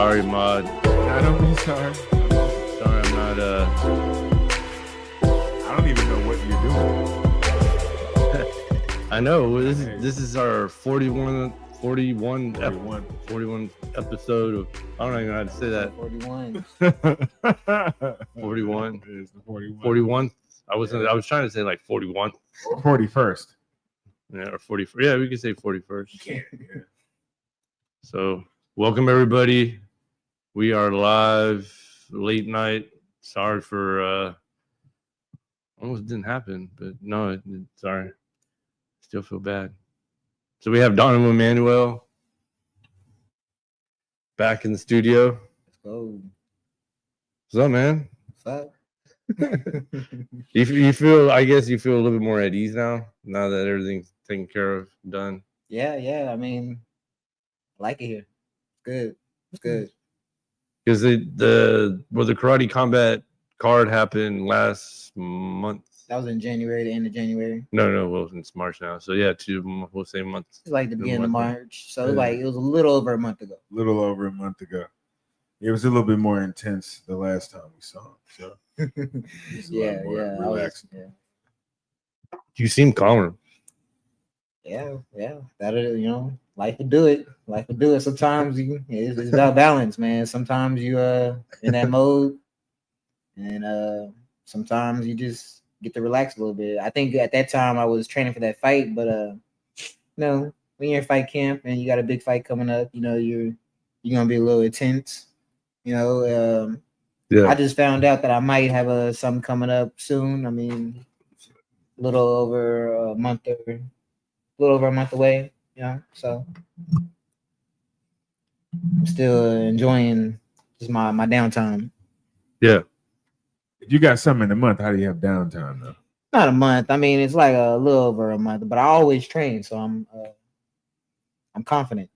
sorry, Mod. I don't be sorry. Sorry, I'm not. I don't even know what you're doing. I know this is our 41 episode of. I don't even know how to say that. 41. 41. It is the 41. 41. I was trying to say like 41. Or 41st. Yeah, or 40. Yeah, we could say 41st. Yeah. So, welcome everybody. We are live late night. Sorry for almost didn't happen, but no, sorry. Still feel bad. So we have Donevin Manuel back in the studio. Let's go. What's up, man? What's up? You feel, I guess you feel a little bit more at ease now that everything's taken care of, done. Yeah. I mean, I like it here. Good. It's good. Because the karate combat card happened last month. That was in January, the end of January. No, well, it's March now. So yeah, we'll say months. It's like the beginning of March. So it was a little over a month ago. A little over a month ago. It was a little bit more intense the last time we saw him. So yeah. Relaxing. You seem calmer. Yeah. That life would do it. Life would do it. Sometimes it's about balance, man. Sometimes you in that mode, and sometimes you just get to relax a little bit. I think at that time I was training for that fight, but when you're in fight camp and you got a big fight coming up, you're gonna be a little intense. Yeah. I just found out that I might have something coming up soon. I mean, a little over a month away. So I'm still enjoying just my downtime. Yeah. If you got something in a month, how do you have downtime though? Not a month. I mean, it's like a little over a month, but I always train, so I'm confident.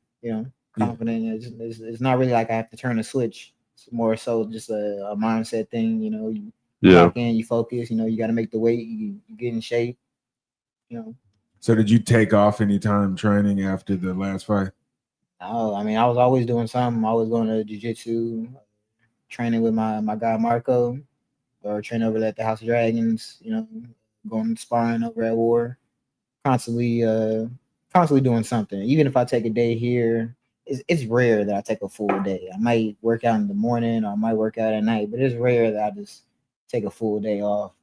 Confident. It's not really like I have to turn a switch. It's more so just a mindset thing. You walk in, you focus. You got to make the weight. You get in shape. So did you take off any time training after the last fight? No, I mean, I was always doing something. I was going to jiu-jitsu, training with my guy Marco, or training over at the House of Dragons, going sparring over at War, constantly doing something. Even if I take a day here, it's rare that I take a full day. I might work out in the morning or I might work out at night, but it's rare that I just take a full day off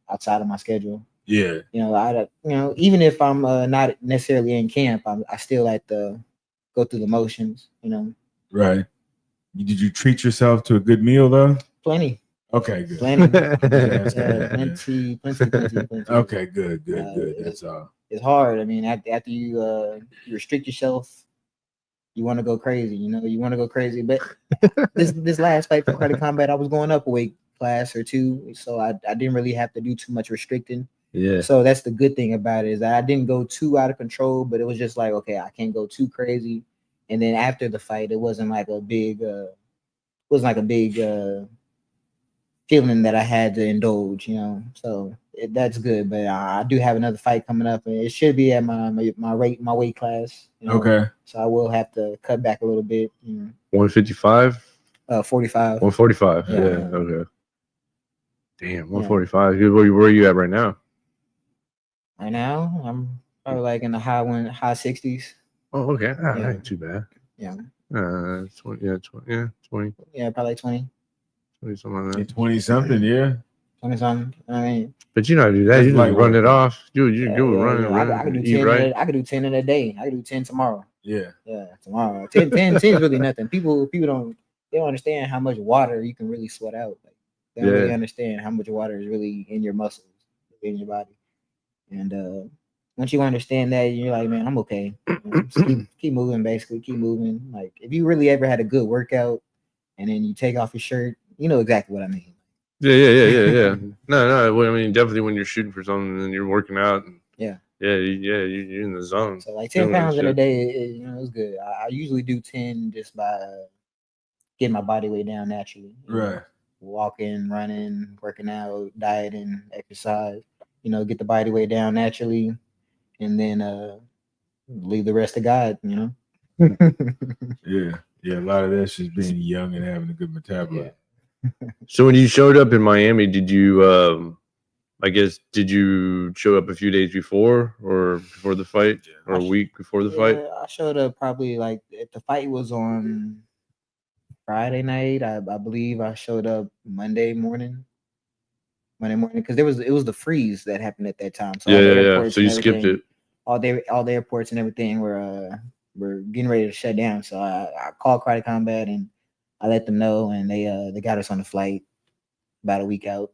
outside of my schedule. Yeah. Even if I'm not necessarily in camp, I still like to go through the motions, Right. Did you treat yourself to a good meal though? Plenty. Okay, good. Plenty. Plenty. Okay, good. That's all. It's hard. I mean, after you restrict yourself, you want to go crazy. You want to go crazy. But this last fight for Karate Combat, I was going up a weight class or two, so I didn't really have to do too much restricting. Yeah. So that's the good thing about it, is that I didn't go too out of control, but it was just like, okay, I can't go too crazy. And then after the fight, it wasn't like a big feeling that I had to indulge, So that's good. But I do have another fight coming up, and it should be at my weight class. Okay. So I will have to cut back a little bit. 155. 45. 145. Yeah. Okay. Damn, 145. Where are you at right now? Right now, I'm probably like in the high 60s. Oh, okay. That ain't too bad. Yeah. 20. Yeah, 20. Yeah, probably 20. 20 something like that. 20 something, yeah. 20 something. I mean, but you know how to do that. You just run it off. You run. I could do 10. I could do 10 in a day. I could do 10 tomorrow. Yeah. Yeah, tomorrow. 10 is really nothing. People don't understand how much water you can really sweat out. Like, they don't really understand how much water is really in your muscles, in your body. And once you understand that, you're like, man, I'm okay. Just keep moving, basically. Keep moving. Like, if you really ever had a good workout and then you take off your shirt, you know exactly what I mean. Yeah. No. Well, I mean, definitely when you're shooting for something and you're working out. Yeah, you're in the zone. So like 10 pounds in a day, it's good. I usually do 10 just by getting my body weight down naturally. Right. Walking, running, working out, dieting, exercise. Get the body weight down naturally, and then leave the rest to God. Yeah. Yeah, a lot of that's just being young and having a good metabolism. So when you showed up in Miami, did you did you show up a few days before or before the fight or a week before the fight? I showed up probably like if the fight was on Friday night. I believe I showed up Monday morning because it was the freeze that happened at that time. So all the airports So you skipped it. All the airports and everything were getting ready to shut down. So I called Karate Combat and I let them know, and they got us on the flight about a week out.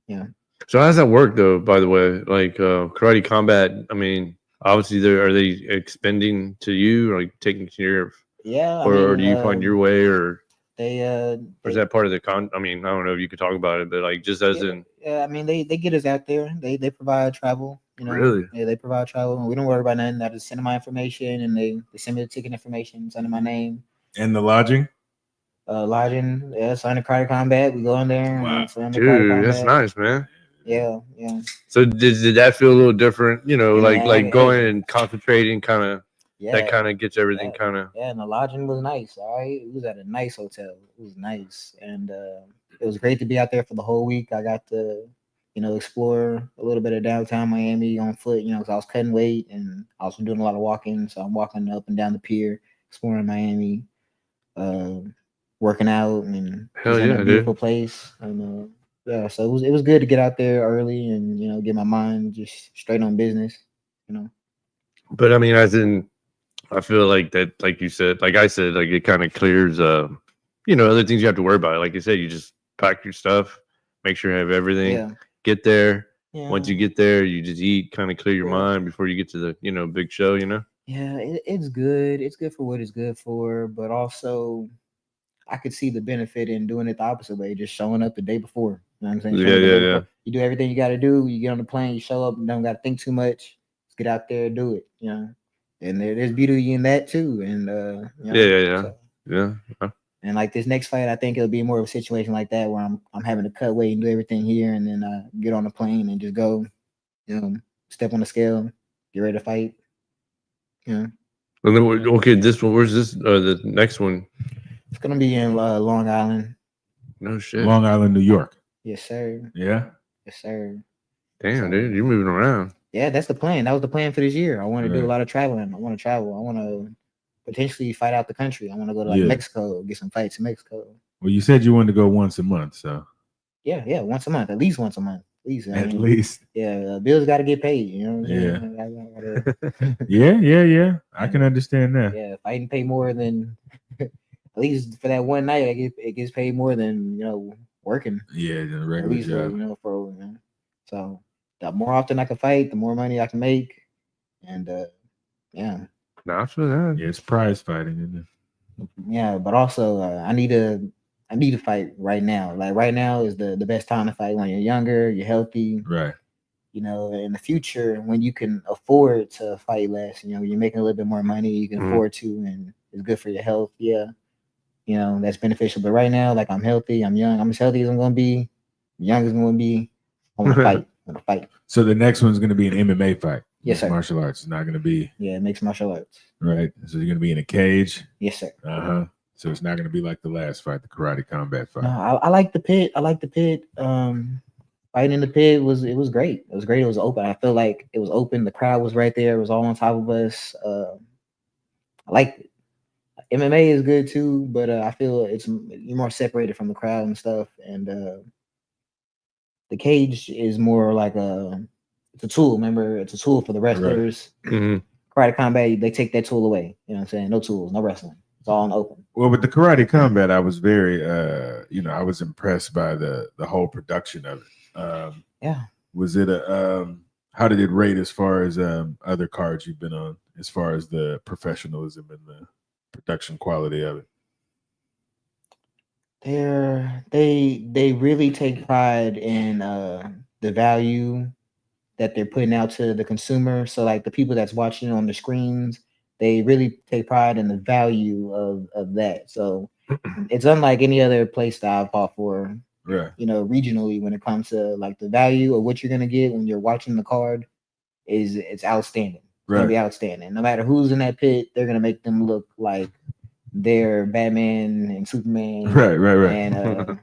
Yeah. So how does that work though? By the way, like Karate Combat. I mean, obviously, are they expending to you, or like taking care of? Yeah. Or do you find your way, or or is that part of the I mean, I don't know if you could talk about it, but like just as in. Yeah, I mean they get us out there. They provide travel. You know. Really? Yeah, they provide travel. We don't worry about nothing. I just send them my information, and they send me the ticket information, send them my name. And the lodging? Lodging, yeah, sign the Karate Combat. We go in there. Wow. And sign the Karate Combat. That's nice, man. Yeah. So did that feel a little different? You know, Yeah, like going and concentrating, kind of. Yeah. That kind of gets everything kind of. Yeah, and the lodging was nice. All right, it was at a nice hotel. It was nice, and it was great to be out there for the whole week. I got to, explore a little bit of downtown Miami on foot. Because I was cutting weight and I was doing a lot of walking. So I'm walking up and down the pier, exploring Miami, working out, and Hell yeah, a beautiful place. And yeah, so it was good to get out there early and get my mind just straight on business. But I mean, as in. I feel like that, like you said, like I said, like it kind of clears, other things you have to worry about. Like you said, you just pack your stuff, make sure you have everything, get there. Yeah. Once you get there, you just eat, kind of clear your mind before you get to the, big show, Yeah, it's good. It's good for what it's good for, but also I could see the benefit in doing it the opposite way, just showing up the day before. You know what I'm saying? Yeah. You do everything you got to do. You get on the plane, you show up, and don't got to think too much. Just get out there, do it. And there's beauty in that too. And yeah. And like this next fight, I think it'll be more of a situation like that where I'm having to cut weight and do everything here, and then get on the plane and just go, step on the scale, get ready to fight. And then okay, this one. Where's this? The next one. It's gonna be in Long Island. No shit. Long Island, New York. Yes, sir. Yeah. Yes, sir. Damn, dude, you're moving around. Yeah, that's the plan. That was the plan for this year. I want to do a lot of traveling. I want to travel. I want to potentially fight out the country. I want to go to Mexico, get some fights in Mexico. Well, you said you wanted to go once a month, so. Yeah, once a month, at least once a month. At least. Yeah, bills got to get paid. Yeah. I can understand that. Yeah, if I didn't pay more than, at least for that one night, it gets paid more than working. Yeah, the regular job. So the more often I can fight, the more money I can make, and Not for that. Yeah, it's prize fighting, isn't it? Yeah, but also I need to fight right now. Like right now is the best time to fight when you're younger, you're healthy. Right. In the future when you can afford to fight less, you're making a little bit more money, you can afford to, and it's good for your health. Yeah. That's beneficial. But right now, like I'm healthy, I'm young, I'm as healthy as I'm gonna be, young as I'm gonna be. I want to fight. I want to fight. So the next one's gonna be an MMA fight. Yes, sir. Martial arts. It's not gonna be mixed martial arts. Right. So you're gonna be in a cage. Yes, sir. So it's not gonna be like the last fight, the Karate Combat fight. No, I like the pit. Fighting in the pit was great. It was great. It was open. I feel like it was open. The crowd was right there. It was all on top of us. I liked it. MMA is good too, but I feel you're more separated from the crowd and stuff. And the cage is more like it's a tool. Remember, it's a tool for the wrestlers. Right. Mm-hmm. Karate Combat, they take that tool away. You know what I'm saying? No tools, no wrestling. It's all in open. Well, with the Karate Combat, I was very, I was impressed by the whole production of it. Yeah. Was it how did it rate as far as other cards you've been on, as far as the professionalism and the production quality of it? They really take pride in the value that they're putting out to the consumer. So like the people that's watching on the screens, they really take pride in the value of that. So it's unlike any other place that I've fought for, right? Regionally, when it comes to like the value of what you're gonna get when you're watching the card, it's outstanding. It's gonna be outstanding. No matter who's in that pit, they're gonna make them look like they're Batman and Superman. Right. And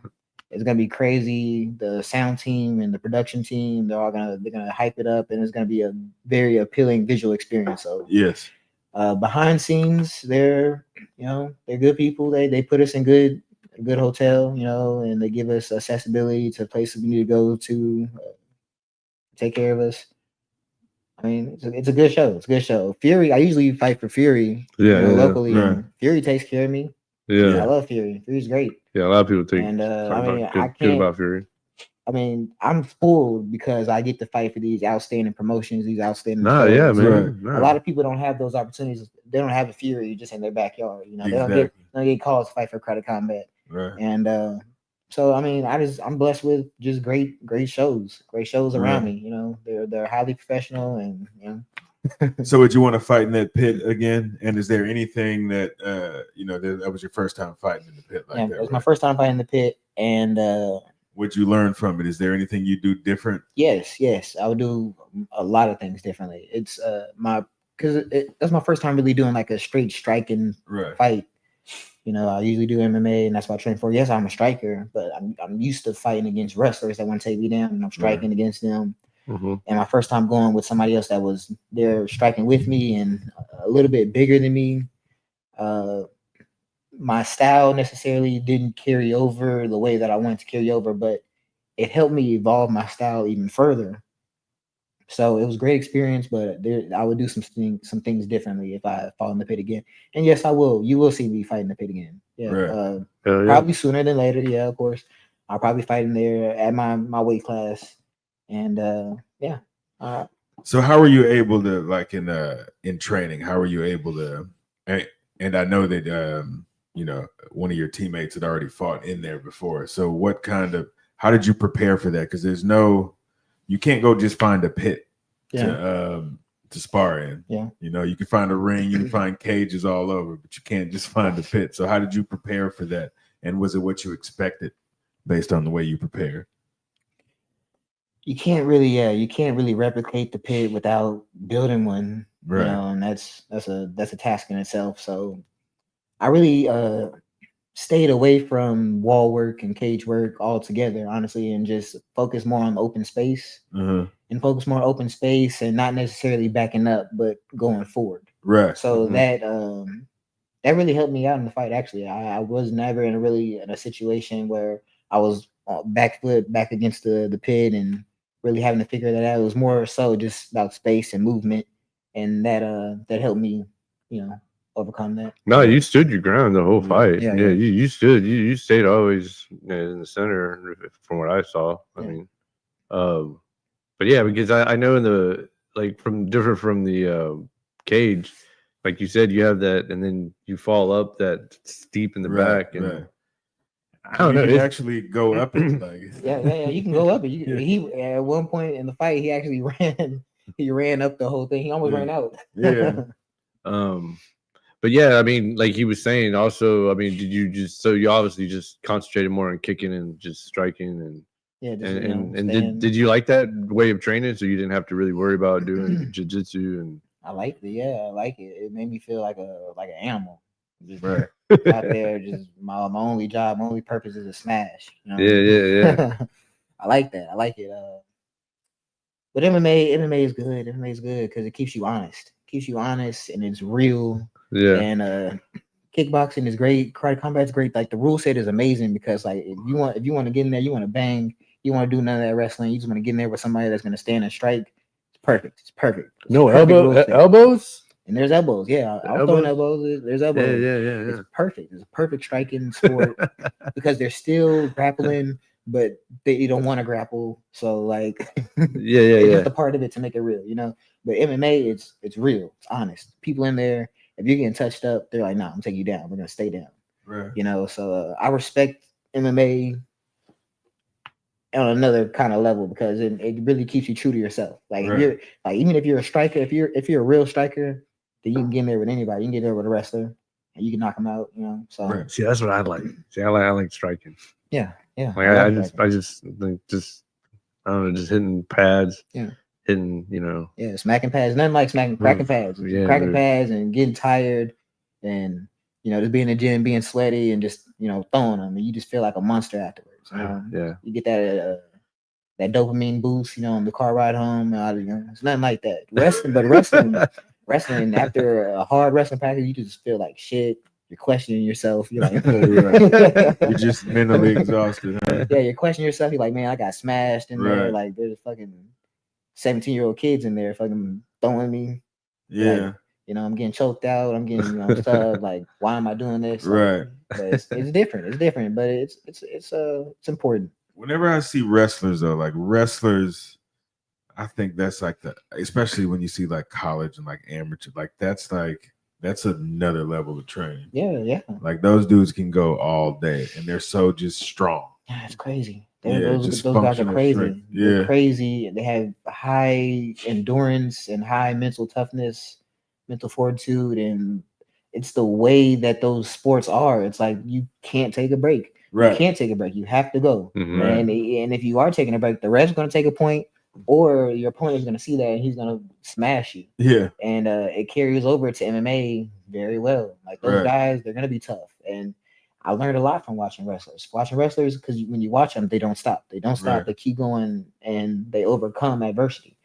it's gonna be crazy. The sound team and the production team, they're gonna hype it up, and it's gonna be a very appealing visual experience. So Yes. behind scenes, they're good people. They put us in a good hotel, and they give us accessibility to places we need to go to, take care of us. I mean, it's a good show. It's a good show. Fury, I usually fight for Fury, locally, right. and Fury takes care of me. Yeah. I love Fury. Fury's great. Yeah, a lot of people talk I good about Fury. I mean, I'm spoiled because I get to fight for these outstanding promotions, these outstanding Nah, shows. yeah, man. Right. Nah. A lot of people don't have those opportunities. They don't have a Fury just in their backyard. They Exactly. don't get calls to fight for Credit Combat. Right. And so I mean, I'm blessed with just great shows around Right. me. They're highly professional, and So would you want to fight in that pit again? And is there anything that that was your first time fighting in the pit like that? It was my first time fighting in the pit, and what'd you learn from it? Is there anything you do different? yes, I would do a lot of things differently. It's that's my first time really doing like a straight striking Right. fight. I usually do MMA, and that's what I train for. Yes, I'm a striker, but I'm used to fighting against wrestlers that want to take me down, and I'm striking against them. Mm-hmm. And my first time going with somebody else that was there striking with me and a little bit bigger than me. My style necessarily didn't carry over the way that I wanted to carry over, but it helped me evolve my style even further. So it was a great experience, but I would do some things differently if I fall in the pit again. And yes, I will. You will see me fight in the pit again. Yeah, Right. probably sooner than later. Yeah, of course. I'll probably fight in there at my weight class, and yeah. So how were you able to, like, in training? How were you able to? And I know that one of your teammates had already fought in there before. So how did you prepare for that? Because you can't go just find a pit to spar in. Yeah. You can find a ring, you can find cages all over, but you can't just find a pit. So how did you prepare for that? And was it what you expected based on the way you prepared? You can't really replicate the pit without building one. Right. And that's a task in itself. So I really stayed away from wall work and cage work altogether, honestly, and just focus more on open space and not necessarily backing up, but going forward. Right. So that really helped me out in the fight. Actually, I was never in a situation where I was back against the pit and really having to figure that out. It was more so just about space and movement, and that helped me, overcome that. No, you stood your ground the whole fight. Yeah. You stood. You stayed always in the center, from what I saw. I mean, but yeah, because I know from the cage, like you said, you have that, and then you fall up that steep in the back, and I don't know. You can actually go up it, like you can go up it. He at one point in the fight, he actually ran. He ran up the whole thing. He almost ran out. Yeah. But yeah, I mean, like he was saying, also, I mean, you obviously just concentrated more on kicking and just striking and did you like that way of training? So you didn't have to really worry about doing jiu-jitsu and. I liked it. Yeah, I like it. It made me feel like an animal. Just right out there, just my only job, my only purpose is to smash. Yeah. I like that. I like it. But MMA is good. MMA is good because it keeps you honest. And it's real. Yeah. And kickboxing is great. Karate combat is great. Like the rule set is amazing because like if you want to get in there, you want to bang, you want to do none of that wrestling. You just want to get in there with somebody that's going to stand and strike. It's perfect. It's no perfect elbows. And there's elbows. Yeah, I'll throw in elbows. There's elbows. Yeah. It's perfect. It's a perfect striking sport because they're still grappling, but they don't want to grapple. So like, it's just a part of it to make it real, But MMA, it's real. It's honest. People in there, if you're getting touched up, they're like, "Nah, I'm taking you down. We're gonna stay down." Right. So I respect MMA on another kind of level because it really keeps you true to yourself. Like if you're like, even if you're a striker, if you're a real striker, then you can get in there with anybody. You can get there with a wrestler, and you can knock them out. So see, that's what I like. See, I like striking. Yeah. Like I just I don't know, just hitting pads. Yeah. Hitting, Yeah, smacking pads. Nothing like cracking pads. Yeah, cracking pads and getting tired and just being in the gym, being sweaty, and just throwing them, and you just feel like a monster afterwards. Yeah. You get that dopamine boost, on the car ride home. It's nothing like that. Wrestling after a hard wrestling practice, you just feel like shit. You're questioning yourself. You're like, you're just mentally exhausted. Huh? Yeah, you're questioning yourself. You're like, man, I got smashed in there. Right. Like, there's fucking 17-year-old kids in there fucking throwing me. Yeah. Like, I'm getting choked out. I'm getting stuff. Like, why am I doing this? Like, Right. But it's different. It's different, but it's important. Whenever I see wrestlers though, like wrestlers, I think that's like especially when you see like college and like amateur, like that's another level of training. Yeah. Like those dudes can go all day and they're so just strong. Yeah, it's crazy. Just those guys are crazy. strength. They're crazy. They have high endurance and high mental toughness, mental fortitude, and it's the way that those sports are. It's like you can't take a break. Right. You can't take a break. You have to go. Mhm. And if you are taking a break, the ref's going to take a point, or your opponent is going to see that and he's going to smash you. Yeah. And it carries over to MMA very well. Like those guys, they're going to be tough. And I learned a lot from watching wrestlers. Because when you watch them, they don't stop. They don't stop. Right. They keep going and they overcome adversity.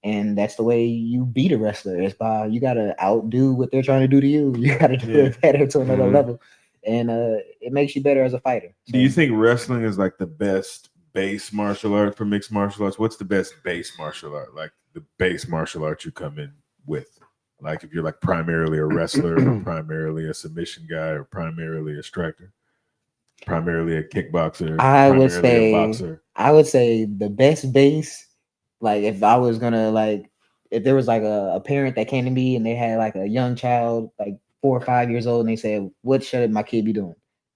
And that's the way you beat a wrestler. Is by you got to outdo what they're trying to do to you. You got to do it better to another level. And it makes you better as a fighter. So, do you think wrestling is like the best base martial art for mixed martial arts? What's the best base martial art? Like the base martial art you come in with? Like if you're like primarily a wrestler or primarily a submission guy or primarily a striker, primarily a kickboxer, I would primarily a boxer. I would say the best base, like if I was gonna if there was like a parent that came to me and they had like a young child, like 4 or 5 years old, and they said, what should my kid be doing?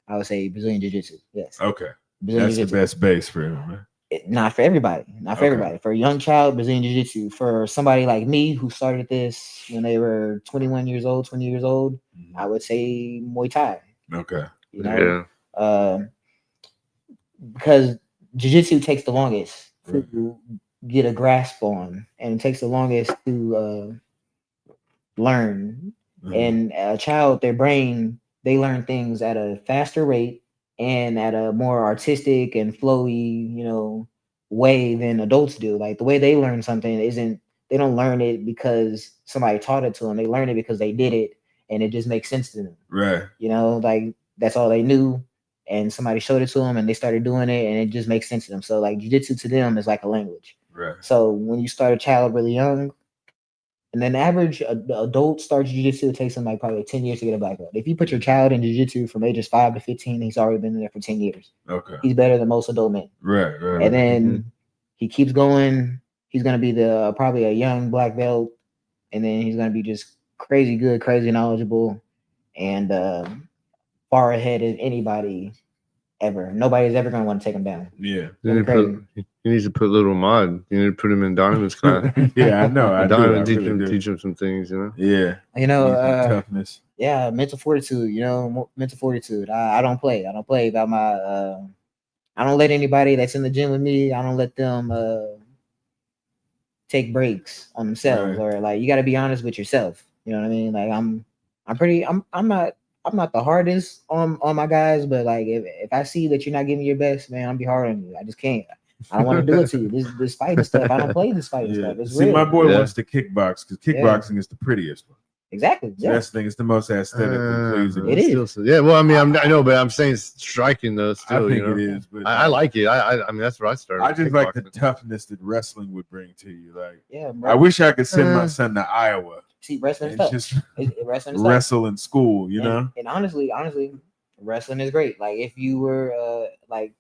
I would say Brazilian Jiu-Jitsu. Yes. Okay. Brazilian That's Jiu-Jitsu. the best base for him, man. Not for everybody. Not for everybody. For a young child, Brazilian Jiu-Jitsu. For somebody like me who started this when they were 21 years old, 20 years old, I would say Muay Thai. Okay. Because Jiu-Jitsu takes the longest to get a grasp on, and it takes the longest to learn. And a child, their brain, they learn things at a faster rate and at a more artistic and flowy, way than adults do. Like the way they learn something they don't learn it because somebody taught it to them. They learn it because they did it and it just makes sense to them. Right. Like that's all they knew. And somebody showed it to them and they started doing it and it just makes sense to them. So like jiu-jitsu to them is like a language. Right. So when you start a child really young, and then the average adult starts jiu-jitsu, it takes them like probably 10 years to get a black belt. If you put your child in jiu-jitsu from ages 5 to 15, he's already been there for 10 years. Okay. He's better than most adult men. Right. And then he keeps going. He's going to be probably a young black belt. And then he's going to be just crazy good, crazy knowledgeable, and far ahead of anybody ever. Nobody's ever going to want to take him down. Yeah. You need to put little Mod. You need to put him in Donovan's class. Yeah, I know. Donovan teach him some things, Yeah. Toughness. Yeah, mental fortitude. Mental fortitude. I don't play. I don't play about my. I don't let anybody that's in the gym with me. I don't let them take breaks on themselves, or like you got to be honest with yourself. You know what I mean? Like I'm not the hardest on my guys, but like if I see that you're not giving your best, man, I'll be hard on you. I just can't. I don't want to do it to you. This fighting stuff. I don't play this fighting stuff. It's real. My boy wants to kickbox because kickboxing is the prettiest one. Exactly. So that's the thing. It's the most aesthetically pleasing. It is. Yeah. Well, I mean, I know, but I'm saying striking though. Still, I think it is. But I like it. I mean, that's where I started. I just like the toughness that wrestling would bring to you. Like, bro. I wish I could send my son to Iowa. See, wrestling stuff. Just wrestle in school, know. And honestly, wrestling is great. Like if you were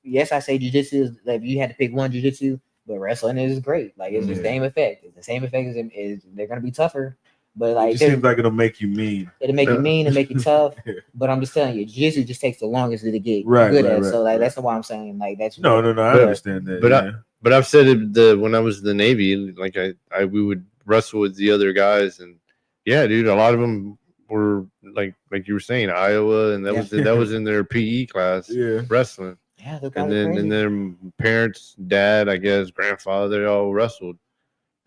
yes, I say jiu-jitsu is like if you had to pick one jiu-jitsu, but wrestling is great. Like it's the same effect. It's the same effect as they're gonna be tougher. But like it seems like it'll make you mean. It'll make you mean and make you tough. But I'm just telling you, jiu-jitsu just takes the longest to get good at. So like that's why I'm saying like that's no. I understand that. But I've said it when I was in the Navy, like we would wrestle with the other guys, and yeah, dude, a lot of them were like you were saying, Iowa, and that was in their PE class, wrestling. Yeah, and their parents, dad, I guess, grandfather, they all wrestled.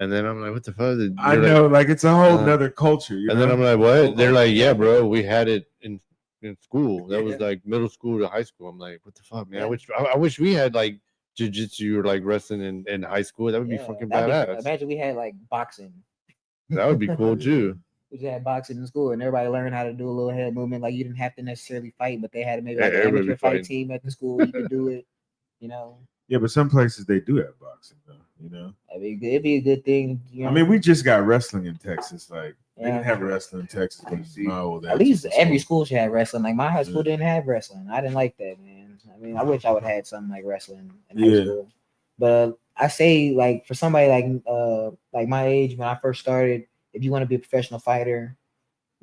And then I'm like, what the fuck? I know, like it's a whole nother culture. Then I'm like, what? They're like, yeah, bro, we had it in in school. That was Yeah. like middle school to high school. I'm like, what the fuck, man? Yeah. I wish we had like jiu-jitsu or like wrestling in high school. That would be Yeah, fucking that'd badass. imagine we had like boxing. That would be cool too. We just had boxing in school, and everybody learned how to do a little head movement. Like you didn't have to necessarily fight, but they had maybe like an Everybody amateur be fight fighting. team at the school. You could do it. You know, Yeah, but some places they do have boxing though. You know, it'd be a good thing. You know? I mean, we just got wrestling in Texas. Like they Yeah. didn't have wrestling in Texas, but my old At least ass every was school should have wrestling. Like my high school Yeah. didn't have wrestling. I didn't like that, man. I mean, I wish I would have had something like wrestling in high Yeah. school. But I say, like, for somebody like my age, when I first started, if you want to be a professional fighter,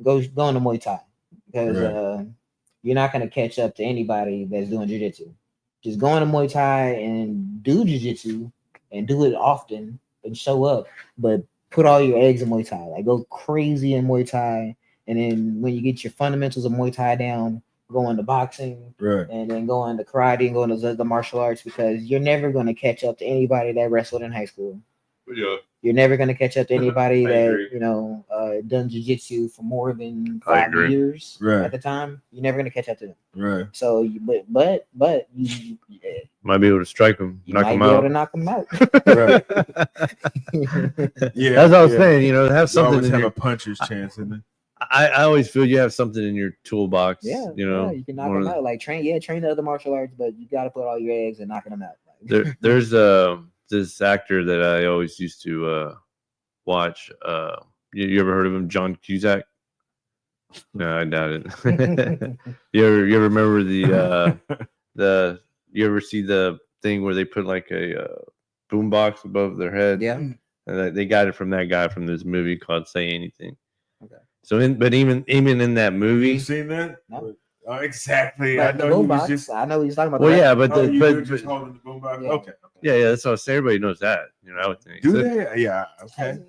go into Muay Thai, because Right. you're not gonna catch up to anybody that's doing jiu-jitsu. Just go into Muay Thai and do jiu-jitsu and do it often and show up, but put all your eggs in Muay Thai. Like go crazy in Muay Thai, and then when you get your fundamentals of Muay Thai down, go into boxing, Right. and then go into karate and go into the martial arts, because you're never gonna catch up to anybody that wrestled in high school. Yeah. You're never gonna catch up to anybody I that agree. done jiu-jitsu for more than I 5 agree. years Right. at the time. You're never gonna catch up to them. Right. So, but you Might be able to strike him, knock might him be able to out. knock them out. Right. Yeah. That's what I was yeah. saying. You know, have You something always in have your, a puncher's chance in it. I always feel you have something in your toolbox. Yeah, you know, you can knock one them of out. Like train the other martial arts, but you got to put all your eggs in knocking them out. there's this actor that I always used to watch. You ever heard of him, John Cusack? No, I doubt it. you ever remember the you ever see the thing where they put like a boom box above their head? Yeah. And they got it from that guy from this movie called Say Anything. Okay. So but even in that movie, You seen that? No. Oh, exactly. But I the know he boom was box, just. I know he's talking about. well, the yeah, but Oh, you were but just holding the boombox. Yeah. Okay. yeah, that's what I say. Everybody knows that. You know, I would think. Do So- they? Yeah. Okay.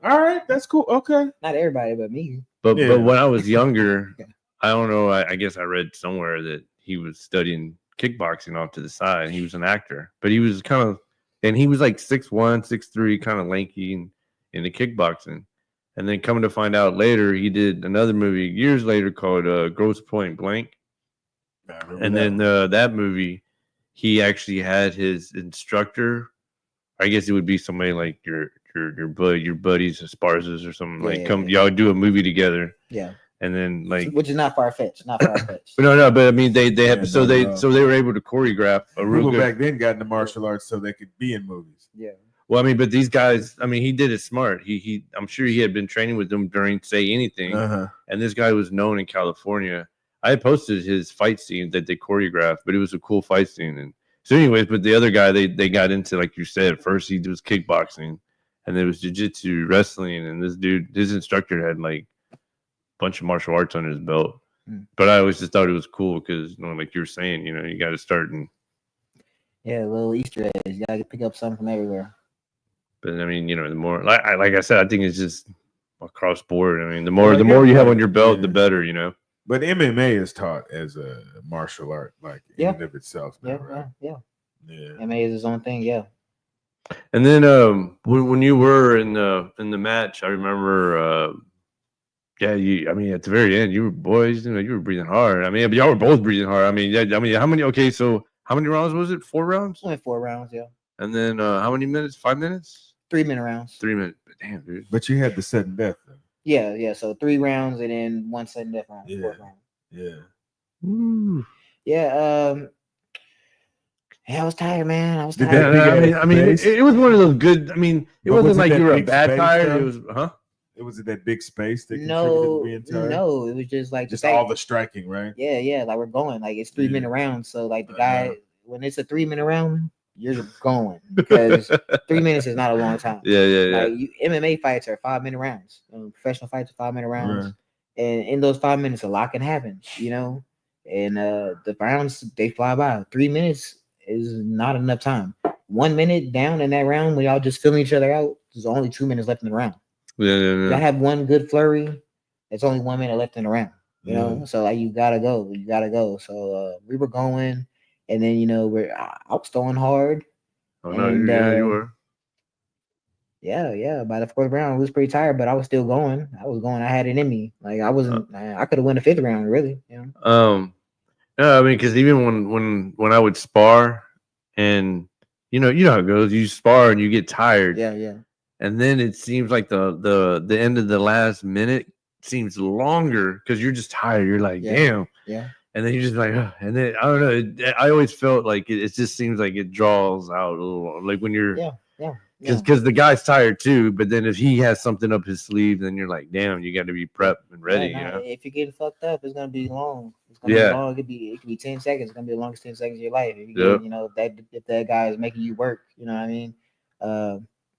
All right. That's cool. Okay. Not everybody, but me. But Yeah. but when I was younger, Okay. I don't know. I guess I read somewhere that he was studying kickboxing off to the side. He was an actor, but he was kind of, and he was like 6'1", 6'3", kind of lanky and into kickboxing. And then coming to find out later, he did another movie years later called Grosse Point Blank. I remember And that then that movie, he actually had his instructor. I guess it would be somebody like your buddies, Esparzas or something. Like come, y'all do a movie together. Yeah. And then like, Which is not far fetched. Not far fetched. no, but I mean they Yeah, have so no. they were able to choreograph a real People good. back then got into martial arts so they could be in movies. Yeah. Well, I mean, but these guys, I mean, he did it smart. He I'm sure he had been training with them during Say Anything, Uh-huh. and this guy was known in California. I posted his fight scene that they choreographed, but it was a cool fight scene. And so, anyways, but the other guy they got into, like you said, first he was kickboxing, and there was jiu-jitsu, wrestling, and this dude, his instructor had like a bunch of martial arts under his belt. But I always just thought it was cool because, you know, like you were saying, you know, you got to start and. Yeah, little Easter eggs. You gotta pick up something from everywhere. But I mean, you know, the more like I said, I think it's just across board. I mean, the more you have on your belt, the better, you know. But MMA is taught as a martial art, like in and of itself. Now, right? Yeah. Yeah. MMA is his own thing. Yeah. And then when you were in the match, I remember I mean, at the very end, you were boys, you know, you were breathing hard. I mean, but y'all were both breathing hard. I mean, how many? Okay, so how many rounds was it? 4 rounds. Only 4 rounds. Yeah. And then how many minutes? 5 minutes? 3-minute rounds. 3 minutes. Damn, dude. But you had the sudden death. Though. Yeah. So 3 rounds and then 1 sudden death round. Yeah. 4th round. Yeah. Ooh. Yeah. Yeah, I was tired, man. I was Did tired. that- I mean, it was one of those good. I mean, it But wasn't was it like that you were a big bad space, tired. though? It was, huh? It was in that big space that contributed to being tired. No, it was just like Just the fact- all the striking, right? Yeah, like we're going. Like it's 3-minute rounds. So like the Uh-huh. guy, when it's a 3-minute round, you're going because 3 minutes is not a long time. Yeah. Like MMA fights are 5-minute rounds. Professional fights are 5-minute rounds, Right. and in those 5 minutes, a lot can happen. You know, and the rounds they fly by. 3 minutes is not enough time. 1 minute down in that round when y'all just filling each other out. There's only 2 minutes left in the round. Yeah. I have one good flurry. It's only 1 minute left in the round. You know, so like you gotta go. So we were going, and then you know I was throwing hard. Oh no, And, you were. Yeah. By the fourth round, I was pretty tired, but I was still going. I was going. I had it in me. Like I wasn't. I could have won the fifth round, really. No, I mean, because even when I would spar, and you know how it goes. You spar and you get tired, Yeah. and then it seems like the end of the last minute seems longer because you're just tired. You're like, Yeah. damn. Yeah. And then you're just like, ugh. And then I don't know. I always felt like it just seems like it draws out a little, like when you're, Yeah. because the guy's tired too. But then if he has something up his sleeve, then you're like, damn, you got to be prepped and ready. If you're getting fucked up, it's gonna be long. It's gonna be long. It could be 10 seconds. It's gonna be the longest 10 seconds of your life. If you get, if that guy is making you work, you know what I mean.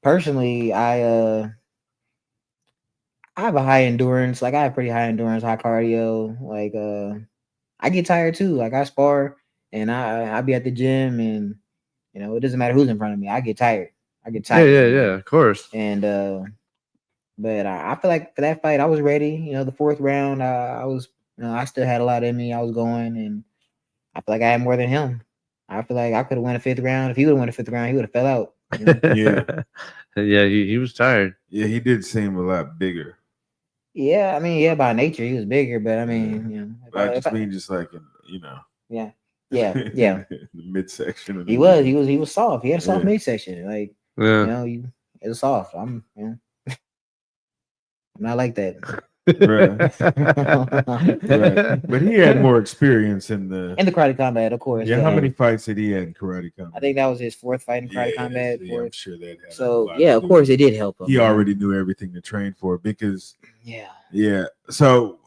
Personally, I have a high endurance. Like I have pretty high endurance, high cardio. Like I get tired too. Like I spar and I be at the gym, and it doesn't matter who's in front of me. I get tired. Yeah, of course. And but I feel like for that fight, I was ready. The fourth round, I was, I still had a lot in me. I was going, and I feel like I had more than him. I feel like I could have won a fifth round. If he would have won a fifth round, he would have fell out. Yeah, he was tired. Yeah, he did seem a lot bigger. Yeah, I mean, by nature he was bigger, but I mean, I just mean just like yeah, the midsection. He was soft. He had a soft midsection. Like it was soft. I'm not like that. Right. But he had more experience in the karate combat, of course. Yeah, how many fights did he have in karate combat? I think that was his fourth fight in karate combat. I'm sure that had so of course it did help him. He already knew everything to train for because yeah. So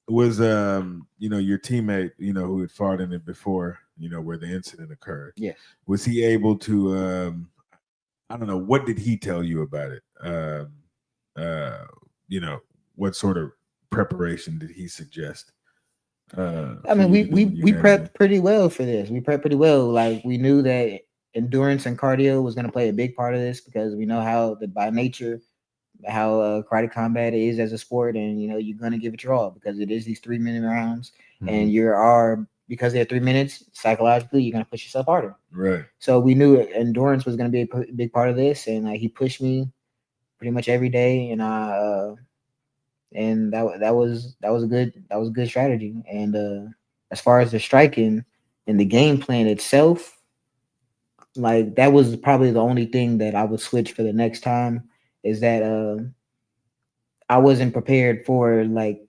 was your teammate who had fought in it before where the incident occurred? Yeah. Was he able to I don't know, what did he tell you about it? What sort of preparation did he suggest? I mean, we prepped pretty well for this. We prepped pretty well. Like we knew that endurance and cardio was going to play a big part of this because we know how by nature how karate combat is as a sport, and you're going to give it your all because it is these 3-minute rounds, and because they're 3 minutes psychologically, you're going to push yourself harder. Right. So we knew endurance was going to be a big part of this, and he pushed me pretty much every day, and and that was a good strategy. And as far as the striking and the game plan itself, like that was probably the only thing that I would switch for the next time, is that I wasn't prepared for like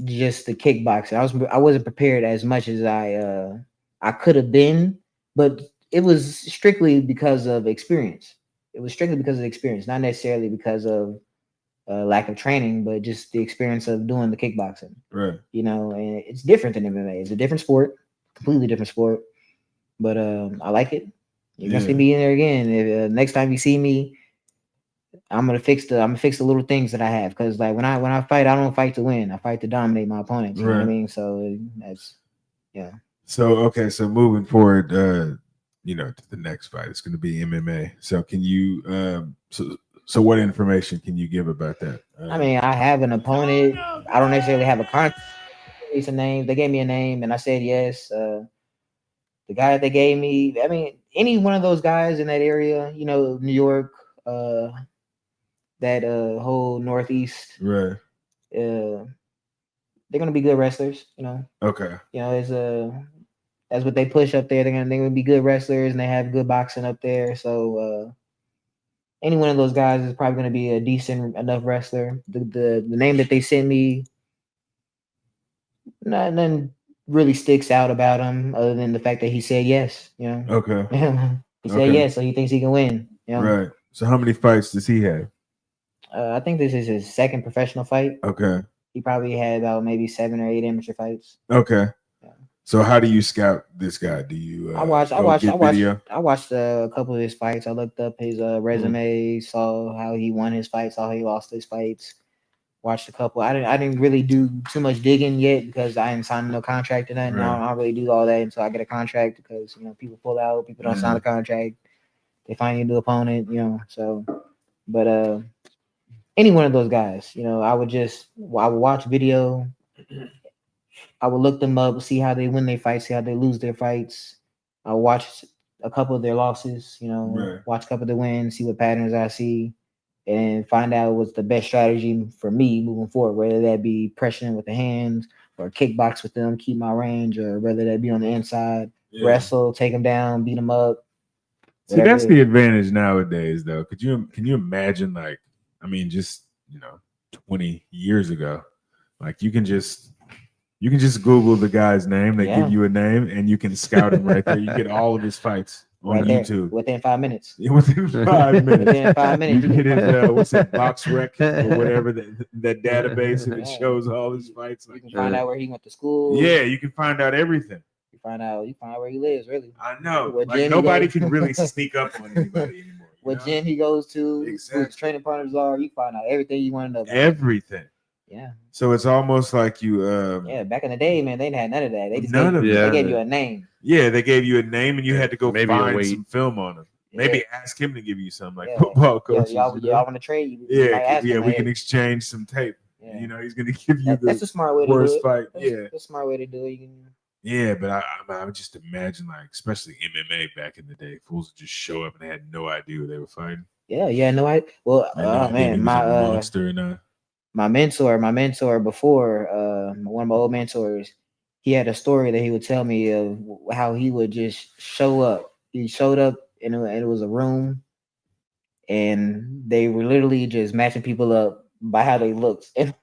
just the kickboxing. I wasn't prepared as much as I could have been, but it was strictly because of experience. Not necessarily because of lack of training, but just the experience of doing the kickboxing. Right. And it's different than MMA. It's a different sport, completely different sport. But I like it. You're gonna see me in there again. If, next time you see me, I'm gonna fix the little things that I have, because like when I fight, I don't fight to win. I fight to dominate my opponents. You know what I mean? So that's So so moving forward, to the next fight, it's going to be MMA. So can you so what information can you give about that? I mean, I have an opponent. I don't necessarily have a contract. It's a name. They gave me a name, and I said yes. The guy that they gave me, I mean, any one of those guys in that area, New York, that whole Northeast, right? They're gonna be good wrestlers, Okay. That's what they push up there. They're gonna be good wrestlers, and they have good boxing up there. So any one of those guys is probably gonna be a decent enough wrestler. The name that they sent me, nothing really sticks out about him other than the fact that he said yes. Okay. He said yes, so he thinks he can win. Right. So how many fights does he have? I think this is his second professional fight. Okay. He probably had about maybe 7 or 8 amateur fights. Okay. Yeah. So how do you scout this guy? Do you? I watched a couple of his fights. I looked up his resume, saw how he won his fights, saw how he lost his fights. Watched a couple. I didn't really do too much digging yet because I ain't signed no contract or nothing. Right. I don't really do all that until I get a contract, because people pull out, people don't sign the contract, they find you a new opponent, So, but any one of those guys, I would watch video. I would look them up, see how they win their fights, see how they lose their fights. I a couple of their losses, Right. watch a couple of the wins, see what patterns I see, and find out what's the best strategy for me moving forward, whether that be pressuring with the hands or kickbox with them, keep my range, or whether that be on the inside, wrestle, take them down, beat them up. See, that's the advantage nowadays, though. Can you imagine, like, I mean, just 20 years ago, like you can just Google the guy's name, they give you a name, and you can scout him right there. You get all of his fights on right YouTube within 5 minutes. Yeah, within 5 minutes. Within 5 minutes, You get his what's it, box rec or whatever that database, and it shows all his fights. You can find out where he went to school. Yeah, you can find out everything. You find out where he lives. Really, I know. Like nobody can really sneak up on anybody anymore. What gym he goes to, exactly. Who his training partners are. You find out everything you want to know about. Everything. Yeah. So it's almost like you. Back in the day, man, they didn't have none of that. They just they gave you a name. Yeah, they gave you a name, and you had to go maybe find some film on him. Maybe ask him to give you some, like Yeah. football coaches. Y'all want to trade? We can exchange some tape. Yeah. He's going to give you that's a smart way to worst do it. fight. That's a smart way to do it. Yeah, but I would just imagine, like, especially MMA back in the day, fools would just show up and they had no idea who they were fighting. Yeah, no, well, man, my mentor before, one of my old mentors, he had a story that he would tell me of how he would just show up. He showed up and it was a room, and they were literally just matching people up by how they looked. And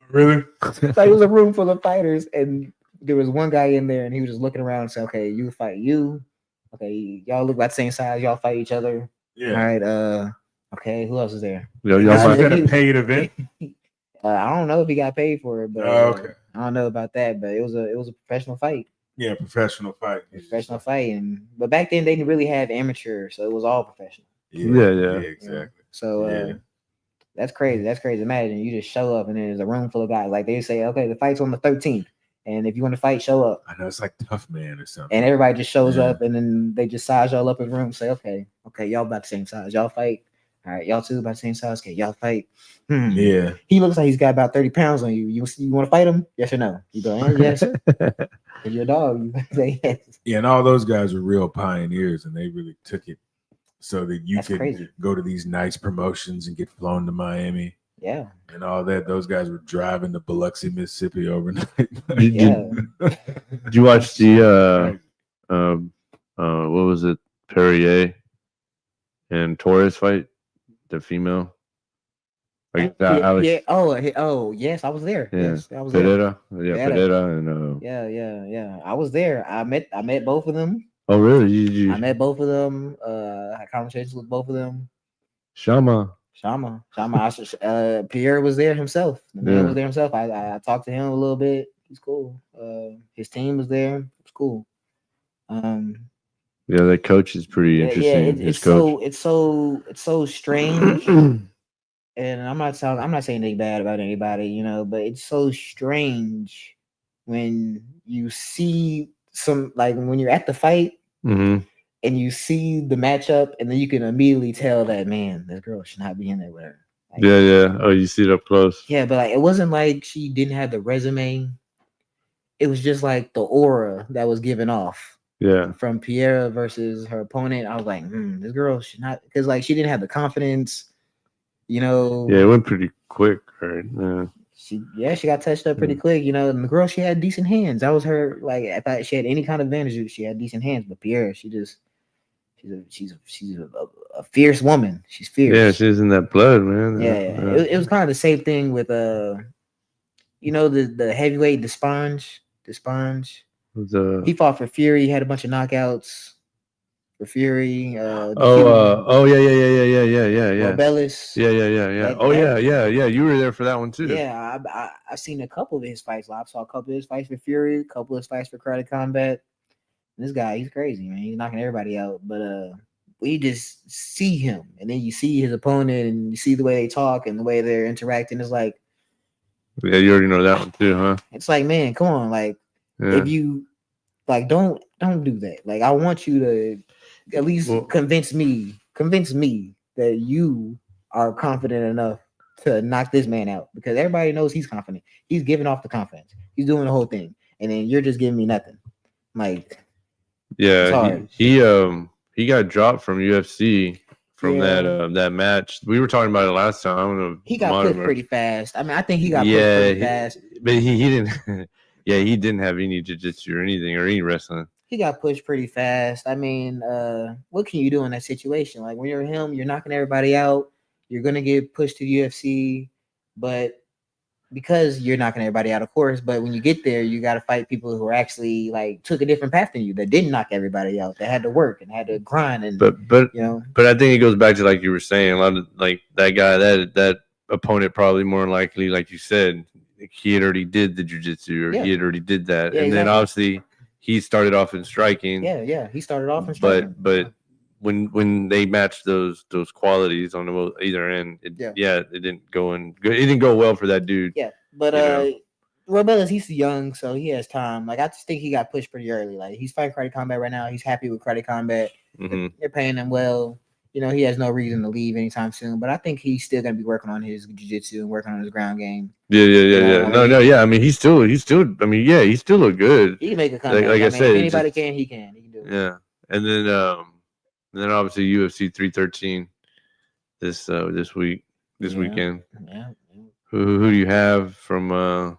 really, like it was a room full of fighters, and there was one guy in there, and he was just looking around and said, "Okay, you fight you. Okay, y'all look like the same size. Y'all fight each other. Yeah. All right. Okay, who else is there? Y'all got a paid event. I don't know if he got paid for it, but okay. I don't know about that. But it was a professional fight. Yeah, professional fight. But back then they didn't really have amateur, so it was all professional. Yeah, exactly. So that's crazy. That's crazy. Imagine you just show up and there's a room full of guys. Like they say, okay, the fight's on the 13th, and if you want to fight, show up. I know, it's like Tough Man or something. And everybody just shows up, and then they just size y'all up in the room. Say, okay, y'all about the same size. Y'all fight. All right, y'all two about the same size. Okay, y'all fight. Yeah. He looks like he's got about 30 pounds on you. You want to fight him? Yes or no? You go, yes. If you're a dog, you say yes. Yeah, and all those guys were real pioneers, and they really took it so that you could go to these nice promotions and get flown to Miami. Yeah. And all that. Those guys were driving to Biloxi, Mississippi overnight. Did you watch the what was it, Perrier and Torres fight, the female? Oh, yes, I was there. Yeah. Yes, I was Pereira. there. Yeah, Pereira and Yeah. I was there. I met both of them. Oh, really? I met both of them. I had conversations with both of them. Shama. Pierre was there himself. The man was there himself. I talked to him a little bit. He's cool. His team was there. It's cool. Yeah, that coach is pretty interesting. It's so strange. And I'm not saying anything bad about anybody, but it's so strange when you see when you're at the fight and you see the matchup, and then you can immediately tell that, man, this girl should not be in there with her. Yeah. Oh, you see it up close. Yeah, but it wasn't like she didn't have the resume. It was just like the aura that was given off. Yeah. From Pierre versus her opponent, I was like, this girl should not, because she didn't have the confidence. Yeah, it went pretty quick, right? Yeah. She got touched up pretty quick, and the girl, she had decent hands. That was her, I thought she had any kind of advantage, she had decent hands. But Pierre, she's a fierce woman. She's fierce. Yeah, she's in that blood, man. Yeah. It was kind of the same thing with the heavyweight, Desponge. He fought for Fury. He had a bunch of knockouts for Fury. Yeah. Bellis. Yeah. You were there for that one too. Yeah, I've seen a couple of his fights. I saw a couple of his fights for Fury, a couple of his fights for Karate Combat. This guy, he's crazy, man. He's knocking everybody out. But we just see him, and then you see his opponent, and you see the way they talk and the way they're interacting. It's like, yeah, you already know that one too, huh? It's like, man, come on, if you don't do that. I want you to at least convince me that you are confident enough to knock this man out, because everybody knows he's confident. He's giving off the confidence. He's doing the whole thing, and then you're just giving me nothing. Yeah, hard. he got dropped from UFC from Yeah. that match. We were talking about it last time. I don't know. He got pushed pretty fast. I mean, I think he got pushed Yeah, pretty fast. but he didn't. Yeah, he didn't have any jiu-jitsu or anything or any wrestling. He got pushed pretty fast. I mean, what can you do in that situation? Like when you're him, you're knocking everybody out. You're gonna get pushed to the UFC, but because you're knocking everybody out, of course. But when you get there, you got to fight people who are actually like took a different path than you, that didn't knock everybody out, that had to work and had to grind. And but you know, but I think it goes back to like you were saying, a lot of like that guy, that opponent probably more likely, like you said, he had already did the jiu-jitsu or he had already did that, and then obviously he started off in striking. Yeah, he started off in striking. But when they matched those qualities on the either end, it didn't go in good. It didn't go well for that dude. Yeah, but Robellis, he's young, so he has time. Like I just think he got pushed pretty early. Like he's fighting Karate Combat right now. He's happy with Karate Combat. They're paying him well. You know, he has no reason to leave anytime soon. But I think he's still gonna be working on his jiu-jitsu and working on his ground game. Yeah. I mean, he's still. I mean, yeah, he still look good. He can make a comeback. Like I said, if anybody can, he can. He can do it. Yeah, and then obviously UFC 313 this weekend. Yeah. Who do you have from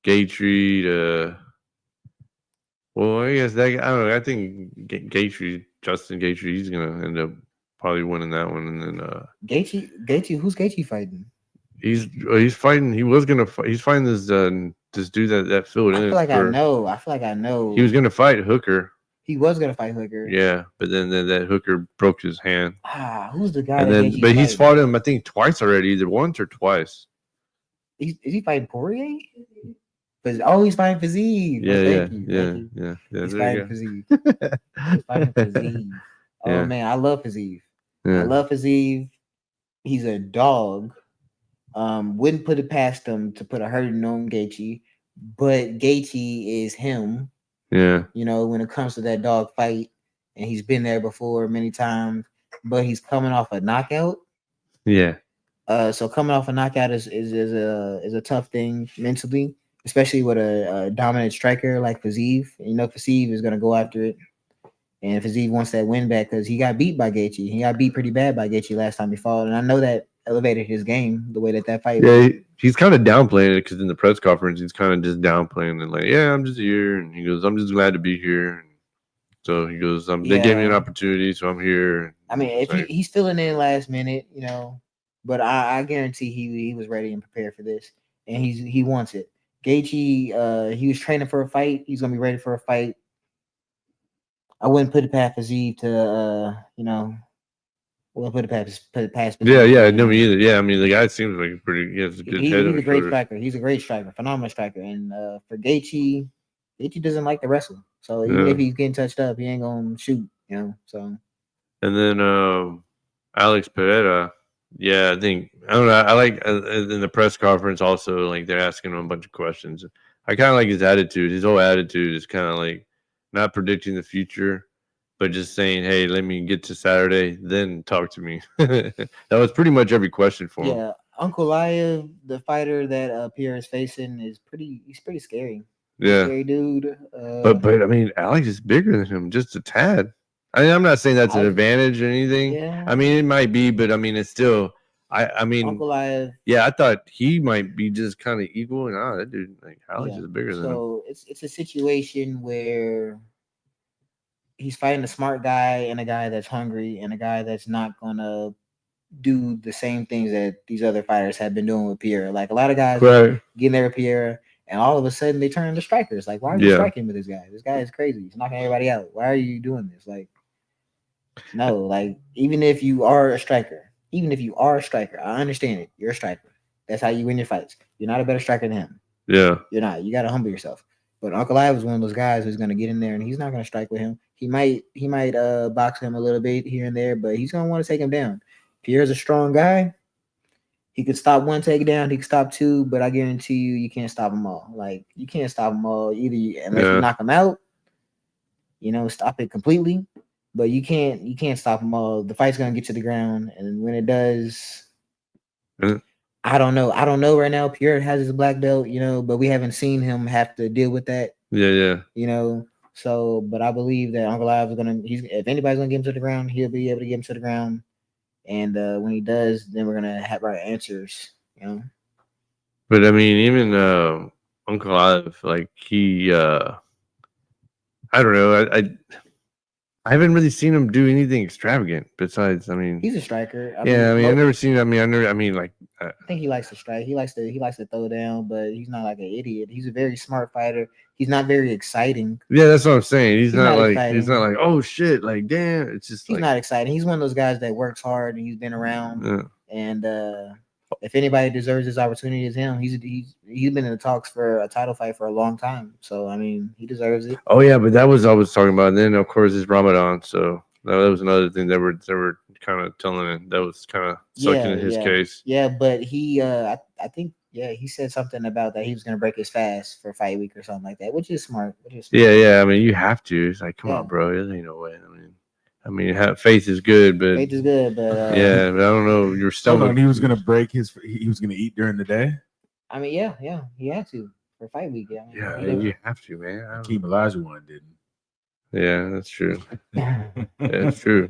Gaethje to? Well, I guess that I don't know. I think Justin Gaethje, he's gonna end up probably winning that one, and then Gaethje, who's Gaethje fighting? He's fighting. He was gonna fight. He's fighting this dude that filled in. I feel like I know. He was gonna fight Hooker. He was gonna fight Hooker. Yeah, but then that Hooker broke his hand. Who's the guy? And then, but he's fought him, I think, twice already, either once or twice. Is he fighting Poirier? He's fighting Fiziev. Yeah. He's fighting Fiziev. He's fighting Fiziev. Oh man, I love Fiziev. Yeah. I love Fiziev. He's a dog. Wouldn't put it past him to put a hurting on Gaethje, but Gaethje is him. Yeah. You know, when it comes to that dog fight, and he's been there before many times, but he's coming off a knockout. Yeah. So coming off a knockout is a tough thing mentally, especially with a dominant striker like Fiziev. You know, Fiziev is gonna go after it, and Fiziev wants that win back because he got beat by Gaethje. He got beat pretty bad by Gaethje last time he fought, and I know that elevated his game the way that fight. Yeah, he's kind of downplaying it because in the press conference he's kind of just downplaying it, like, yeah, I'm just here, and he goes, I'm just glad to be here. So he goes, they gave me an opportunity, so I'm here. I mean, if he's filling in last minute, you know, but I guarantee he was ready and prepared for this, and he wants it. Gaethje, he was training for a fight. He's gonna be ready for a fight. I wouldn't put it past Fiziev to, you know. Well, put it past. Yeah, no, me either. Yeah, I mean, the guy seems like he has a good head. He's a great striker. He's a great striker, phenomenal striker. And for Gaethje doesn't like to wrestle. So even if he's getting touched up, he ain't gonna shoot. You know. So. And then Alex Pereira. Yeah, I don't know. I like in the press conference also, like they're asking him a bunch of questions. I kind of like his attitude. His whole attitude is kind of like not predicting the future, but just saying, hey, let me get to Saturday, then talk to me. That was pretty much every question for him. Yeah, Ankalaev, the fighter that Pierre is facing, he's pretty scary. Yeah. Scary dude. But I mean, Alex is bigger than him, just a tad. I mean, I'm not saying that's an advantage or anything. Yeah. I mean, it might be, but I mean, it's still. I mean, Ankalaev. Yeah, I thought he might be just kind of equal, and that dude, like Alex, is bigger than him. So it's a situation where he's fighting a smart guy and a guy that's hungry and a guy that's not gonna do the same things that these other fighters have been doing with Pierre. Like a lot of guys getting there with Pierre, and all of a sudden they turn into strikers. Like, why are you striking with this guy? This guy is crazy. He's knocking everybody out. Why are you doing this? Like, no, like even if you are a striker, I understand it. You're a striker. That's how you win your fights. You're not a better striker than him. Yeah. You're not. You got to humble yourself. But Ankalaev is one of those guys who's going to get in there and he's not going to strike with him. He might box him a little bit here and there, but he's going to want to take him down. Pierre's a strong guy. He could stop one takedown. He could stop two, but I guarantee you can't stop them all. Like, you can't stop them all either unless you knock them out, you know, stop it completely. But you can't stop them all. The fight's going to get to the ground, and when it does, I don't know. Right now, Pierre has his black belt, you know, but we haven't seen him have to deal with that. Yeah. You know, So, but I believe that Uncle Live is gonna. If anybody's gonna get him to the ground, he'll be able to get him to the ground. And when he does, then we're gonna have our answers. You know. But I mean, even Uncle Live, like he, I don't know. I haven't really seen him do anything extravagant besides. I mean, He's a striker. I mean, I've never seen. I mean, like, I think he likes to strike. He likes to throw down, but he's not like an idiot. He's a very smart fighter. He's not very exciting. yeah, that's what I'm saying. He's not like exciting. he's not like, oh shit, like damn. It's just he's not exciting. He's one of those guys that works hard and he's been around. Yeah. And if anybody deserves this opportunity, it's him. He's been in the talks for a title fight for a long time. So I mean, he deserves it. Oh yeah, but that was I was talking about. And then of course it's Ramadan, so that was another thing they were kind of telling it. That was kind of sucking in his case. Yeah, but he I think he said something about that he was gonna break his fast for fight week or something like that, which is smart. Yeah. I mean, you have to. It's like, come on, bro. There ain't no way. I mean, faith is good, but faith is good, but yeah, but I don't know. Your stomach. He was gonna break his. He was gonna eat during the day. I mean, yeah, he had to for fight week. You have to, man. Hakeem Olajuwon didn't. Yeah, that's true. That's true.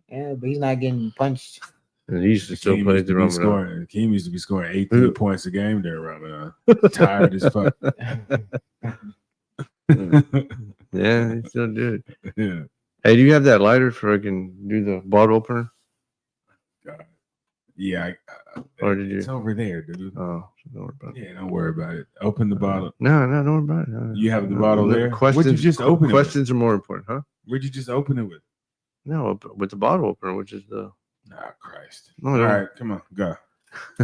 Yeah, but he's not getting punched. And he used to still play the Ramadan. Hakeem used to be scoring 18 points a game during Ramadan. Tired as fuck. Yeah, he still do it. Yeah. Hey, do you have that lighter so I can do the bottle opener? Yeah. Or did you? It's over there, dude. Oh, don't worry about it. Yeah, don't worry about it. Open the bottle. No, don't worry about it. No, you have the bottle there? Questions, Where'd you just open questions are more important, huh? Where'd you just open it with? No, with the bottle opener, which is the... Oh, Christ. No, all right, come on, go.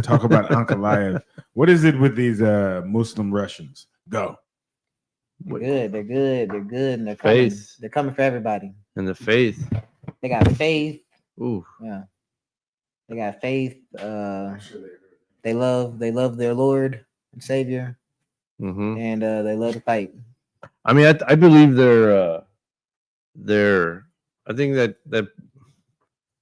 Talk about Uncle Live. What is it with these Muslim Russians? Go. They're good, and they're coming. Faith. They're coming for everybody. And the faith. They got faith. Ooh. Yeah. They got faith. They love their Lord and Savior. Mm-hmm. And they love to fight. I mean, I believe they're I think that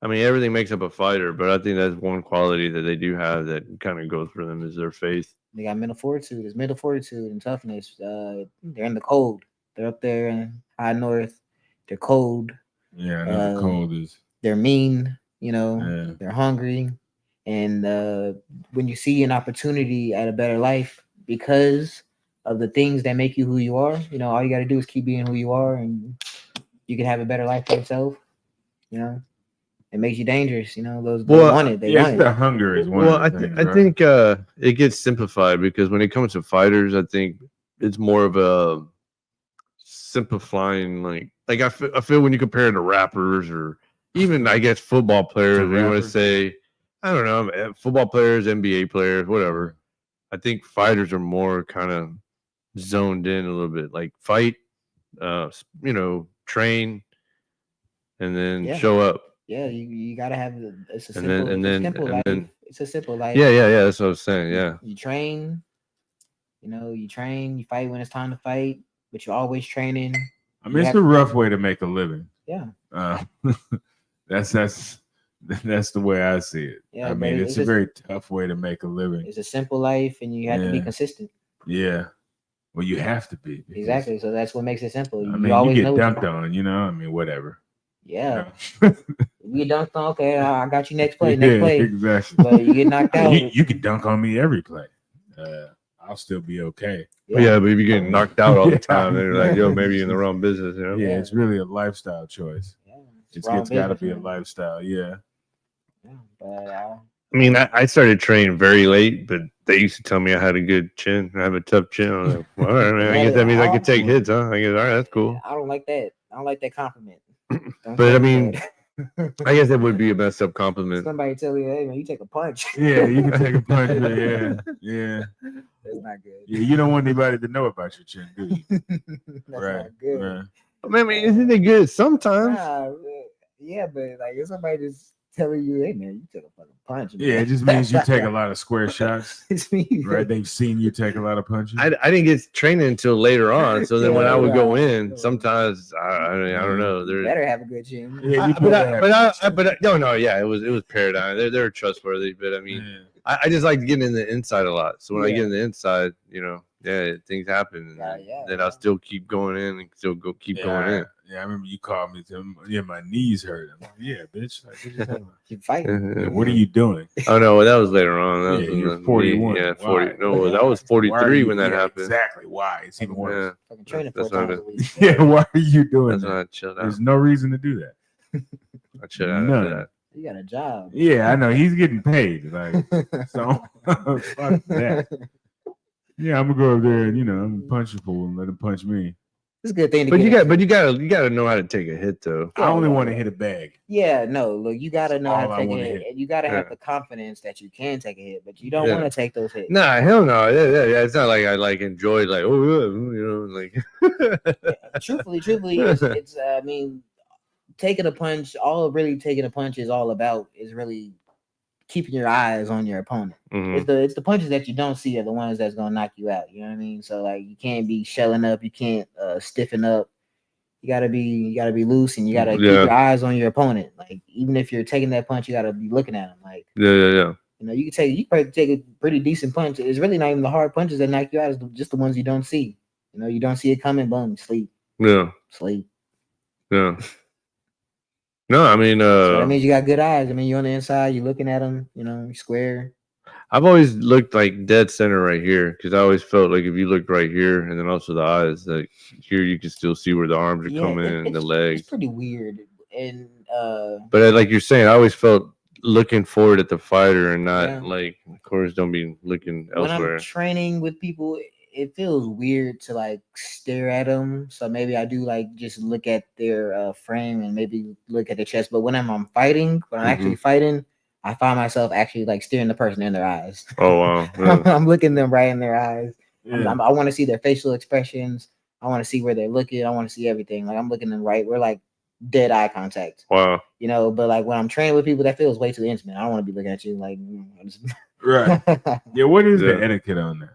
I mean, everything makes up a fighter, but I think that's one quality that they do have that kind of goes for them is their faith. They got mental fortitude. It's mental fortitude and toughness. They're in the cold. They're up there in high north. They're cold. Yeah, I know the cold is. They're mean. They're hungry. And when you see an opportunity at a better life because of the things that make you who you are, all you got to do is keep being who you are, and you can have a better life for yourself. It makes you dangerous. Those want it. They want it. The hunger is one. Well, I think it gets simplified because when it comes to fighters, I think it's more of a simplifying. Like I feel when you compare it to rappers or even I guess football players, we want to say, I don't know, football players, NBA players, whatever. I think fighters are more kind of zoned in a little bit, like fight, train, and then show up. Yeah, you gotta have it's a simple, it's a simple life. Yeah, that's what I was saying. Yeah, you train, you fight when it's time to fight, but you're always training. I mean, it's a rough way to make a living. Yeah, that's the way I see it. Yeah, I mean, it's a very tough way to make a living. It's a simple life, and you have to be consistent. Yeah. Well, you have to be. Exactly. So that's what makes it simple. I mean, you get dunked on, I mean, whatever. Yeah. You dunked on, okay, I got you next play. Exactly. But you get knocked out. You can dunk on me every play. I'll still be okay. Yeah, but if you're getting knocked out all the time, then you're like, yo, maybe you're in the wrong business. Yeah, it's really a lifestyle choice. Yeah, it's got to be a lifestyle. Yeah. Yeah, but I mean, I started training very late, but they used to tell me I had a good chin. I have a tough chin. I was like, well, all right, man. I guess that means I can take hits, huh? I guess, all right, that's cool. I don't like that. I don't like that compliment. But I mean, I guess that would be a messed up compliment. Somebody tell you, hey, man, you take a punch. Yeah, you can take a punch. Yeah. That's not good. Yeah, you don't want anybody to know about your chin, do you? That's right. Not good. Right. I mean, isn't it good sometimes? Yeah, but like if somebody just telling you, hey man, you took a fucking punch. Man. Yeah, it just means you take a lot of square shots. It's me, right? They've seen you take a lot of punches. I didn't get training until later on. So then when I would go in, sometimes I don't know. You better have a good chin. Yeah, it was paradigm. They're trustworthy, but I mean, I just like getting in the inside a lot. So when I get in the inside, yeah, things happen. Yeah, And yeah, then yeah. I'll still keep going in and still keep going in. Yeah, I remember you called me. Yeah, my knees hurt. I'm like, yeah, bitch. Like, what you talking about? Keep fighting. Yeah, what are you doing? Oh no, well, that was later on. That Yeah, was when you're me- 41. Yeah, Why? 40. No, that Why? was Why are 43 you- when that yeah, happened. Exactly. Why? It's even worse. Yeah, Fucking training That's 4 times a when week. Yeah, why are you doing that's when that? I chilled out. There's no reason to do that. I chilled out after None. that. You got a job. Yeah, I know he's getting paid. Like, so fuck that. Yeah, I'm gonna go up there and I'm gonna punch a fool and let him punch me. It's a good thing to But get you got, into. but you gotta know how to take a hit though. I only yeah, want to yeah. hit a bag. Yeah, no, look, you gotta know how all to I take a wanna hit. hit. And you gotta have Yeah. the confidence that you can take a hit, but you don't Yeah. want to take those hits. Nah, hell no. Yeah. It's not like I like enjoyed like like. Truthfully, it's I mean, taking a punch. All really taking a punch is all about is really keeping your eyes on your opponent. Mhm. It's the punches that you don't see are the ones that's gonna knock you out. You know what I mean? So like you can't be shelling up, you can't stiffen up. You gotta be loose, and you gotta keep Yeah. your eyes on your opponent. Like even if you're taking that punch, you gotta be looking at him. Like Yeah. you can probably take a pretty decent punch. It's really not even the hard punches that knock you out. It's just the ones you don't see. You don't see it coming. Boom, sleep. Yeah. No, I mean, So that means you got good eyes. I mean, you're on the inside. You're looking at them. You're square. I've always looked like dead center right here because I always felt like if you looked right here and then also the eyes, like here you can still see where the arms are coming in and the legs. It's pretty weird. And but like you're saying, I always felt looking forward at the fighter and not Yeah. like, of course, don't be looking when elsewhere. I'm training with people, it feels weird to like stare at them. So maybe I do like just look at their frame and maybe look at their chest. But when I'm fighting, when I'm actually fighting, I find myself actually like staring the person in their eyes. Oh wow! Yeah. I'm looking them right in their eyes. Yeah. I want to see their facial expressions. I want to see where they're looking. I want to see everything. Like I'm looking them right. We're like dead eye contact. Wow. But like when I'm training with people, that feels way too intimate. I don't want to be looking at you like. Right. Yeah. What is Yeah. the etiquette on that?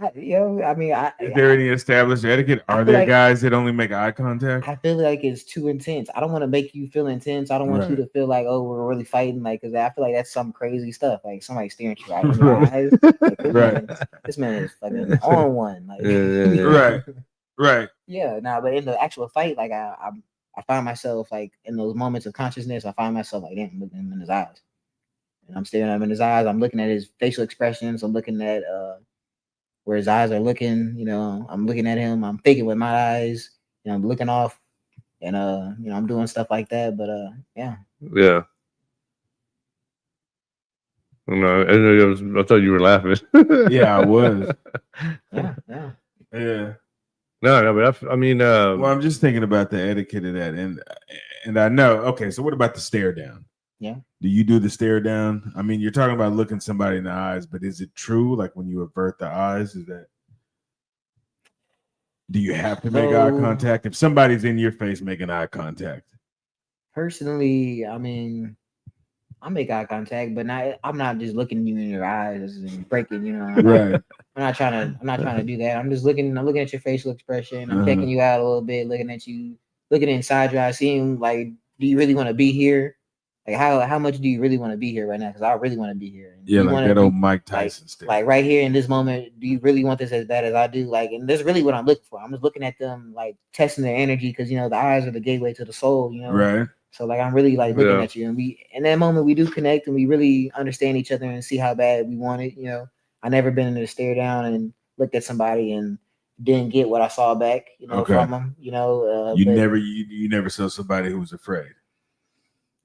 I mean, Is there any established etiquette? Are there like- guys that only make eye contact? I feel like it's too intense. I don't want to make you feel intense. I don't want you Right. to feel like, oh, we're really fighting. Like, because I feel like that's some crazy stuff. Like somebody staring at you right in your Right. eyes. Like, Right. This man is fucking on one. Like, Yeah. Right. Right. Yeah. Nah, but in the actual fight, like I find myself like in those moments of consciousness, I find myself like, damn, looking him in his eyes, and I'm staring at him in his eyes. I'm looking at his facial expressions. I'm looking at where his eyes are looking. I'm looking at him. I'm thinking with my eyes. I'm looking off, and I'm doing stuff like that. But yeah. Yeah. No, I thought you were laughing. Yeah, I was. Yeah. Yeah. No, but I mean, Well, I'm just thinking about the etiquette of that, and I know. Okay, so what about the stare down? Yeah. Do you do the stare down? I mean, you're talking about looking somebody in the eyes, but is it true? Like when you avert the eyes, do you have to make eye contact if somebody's in your face making eye contact? Personally, I mean, I make eye contact, but I'm not just looking you in your eyes and breaking. Right. I'm not trying to do that. I'm looking at your facial expression. I'm checking you out a little bit, looking at you, looking inside your eyes, seeing like, do you really want to be here? Like how much do you really want to be here right now? Because I really want to be here. And Yeah, like that old Mike Tyson stare. Like right here in this moment, do you really want this as bad as I do? Like, and that's really what I'm looking for. I'm just looking at them, like testing their energy, because the eyes are the gateway to the soul. Right. So like I'm really like looking at you, and we in that moment we do connect, and we really understand each other and see how bad we want it. I never been in a stare down and looked at somebody and didn't get what I saw back. From them. You never saw somebody who was afraid.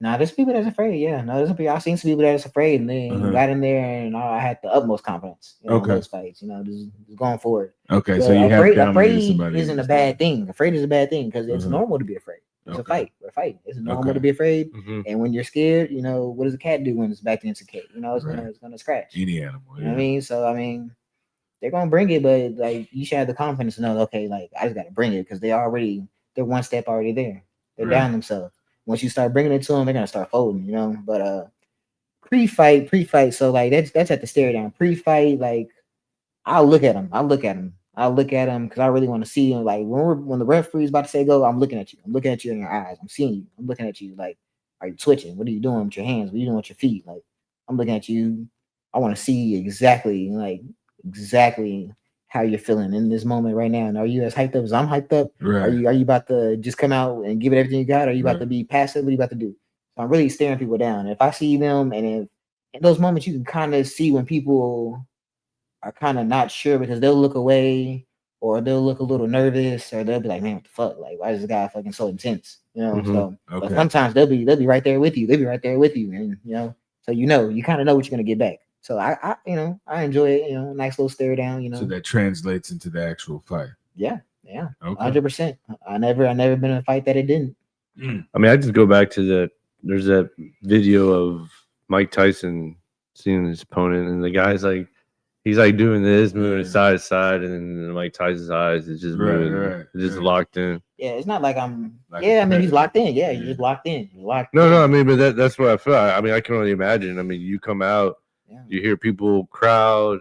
Nah, there's people that's afraid. Yeah, no, I've seen some people that's afraid, and they got in there, and I had the utmost confidence. In those fights, just going forward. Okay, but so you afraid somebody isn't a bad thing. Afraid is a bad thing because it's normal to be afraid. It's a fight. We're fighting. It's normal to be afraid. And when you're scared, what does a cat do when it's backed against a cat? It's gonna scratch any animal. You know what I mean? So they're gonna bring it, but like you should have the confidence to know, okay, like I just gotta bring it because they're one step already there. They're down themselves. Once you start bringing it to them, they're gonna start folding, But pre-fight. So like that's at the stare down. Pre-fight, like I'll look at them because I really want to see them. Like when the referee's about to say go, I'm looking at you. I'm looking at you in your eyes. I'm seeing you. I'm looking at you. Like, are you twitching? What are you doing with your hands? What are you doing with your feet? Like, I'm looking at you. I want to see exactly like exactly how you're feeling in this moment right now. And are you as hyped up as I'm hyped up? Right. Are you about to just come out and give it everything you got? Or are you about to be passive? What are you about to do? So I'm really staring people down. If I see them, and if in those moments you can kind of see when people are kind of not sure because they'll look away or they'll look a little nervous or they'll be like, man, what the fuck? Like, why is this guy fucking so intense? You know, so but sometimes they'll be right there with you. They'll be right there with you. And so you kind of know what you're gonna get back. So I I enjoy it, nice little stare down, So that translates into the actual fight. Yeah. Okay. 100%. I never been in a fight that it didn't. I mean, I just go back to there's that video of Mike Tyson seeing his opponent, and the guy's like, he's like doing this, moving side to side, and then Mike Tyson's eyes is just moving, it's just locked in. Yeah, it's not like I'm. I mean, he's locked in. Yeah, he's just locked in. No, I mean, but that's what I feel. I mean, I can only imagine. I mean, you come out, you hear people crowd.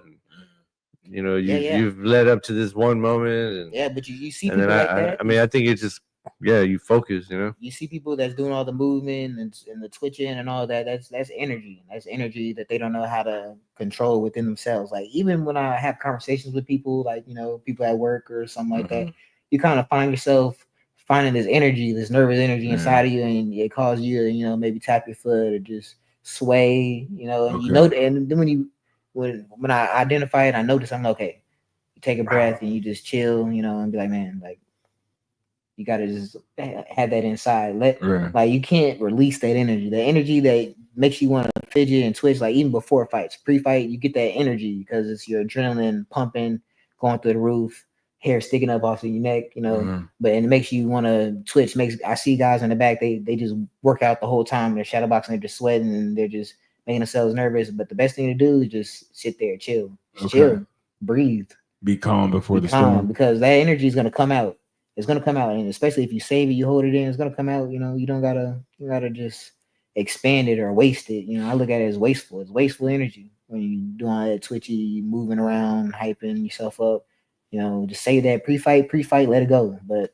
You've led up to this one moment, and but you see people like that. I mean, I think it's just you focus. You see people that's doing all the movement and the twitching and all that. That's energy. That's energy that they don't know how to control within themselves. Like even when I have conversations with people, like people at work or something like that, you kind of find yourself finding this energy, this nervous energy inside of you, and it causes you to maybe tap your foot or just sway. And and then when I identify it, I notice I'm like, okay, you take a breath and you just chill, and be like, man, like you gotta just have that inside. Like you can't release that energy. The energy that makes you want to fidget and twitch, like even before fights, pre-fight, you get that energy because it's your adrenaline pumping, going through the roof, hair sticking up off of your neck, but it makes you want to twitch. I see guys in the back, they just work out the whole time. They're shadow boxing, they're just sweating, and they're just making themselves nervous. But the best thing to do is just sit there, chill, breathe, be calm before the storm, because that energy is gonna come out. It's gonna come out, and especially if you save it, you hold it in, it's gonna come out. You don't gotta just expand it or waste it. I look at it as wasteful. It's wasteful energy when you doing all that twitchy, moving around, hyping yourself up. Just say that pre-fight, let it go. But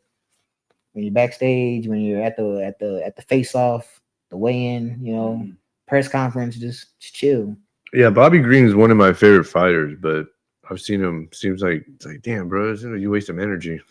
when you're backstage, when you're at the face-off, the weigh-in, press conference, just chill. Yeah, Bobby Green is one of my favorite fighters, but I've seen him. Seems like it's like, damn, bro, you waste some energy.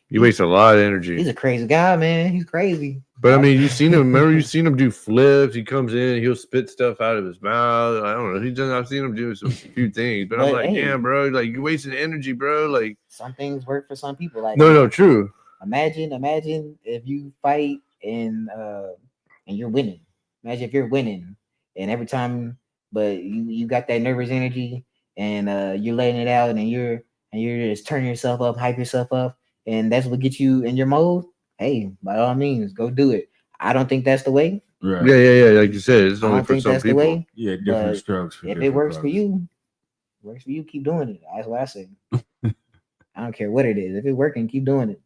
You waste a lot of energy. He's a crazy guy, man. He's crazy. But I mean, you've seen him. Remember, you've seen him do flips. He comes in, he'll spit stuff out of his mouth. I don't know. I've seen him do a few things. But I'm like, damn, bro, like you wasting energy, bro. Like some things work for some people. Like no, true. Imagine if you fight and you're winning. Imagine if you're winning, and every time, but you got that nervous energy, and you're letting it out, and you're just turning yourself up, hype yourself up. And that's what gets you in your mode. Hey, by all means, go do it. I don't think that's the way. Right. Yeah. Like you said, it's only for some people. The way. Yeah, different strokes. If it works for you, keep doing it. That's what I say. I don't care what it is. If it's working, keep doing it.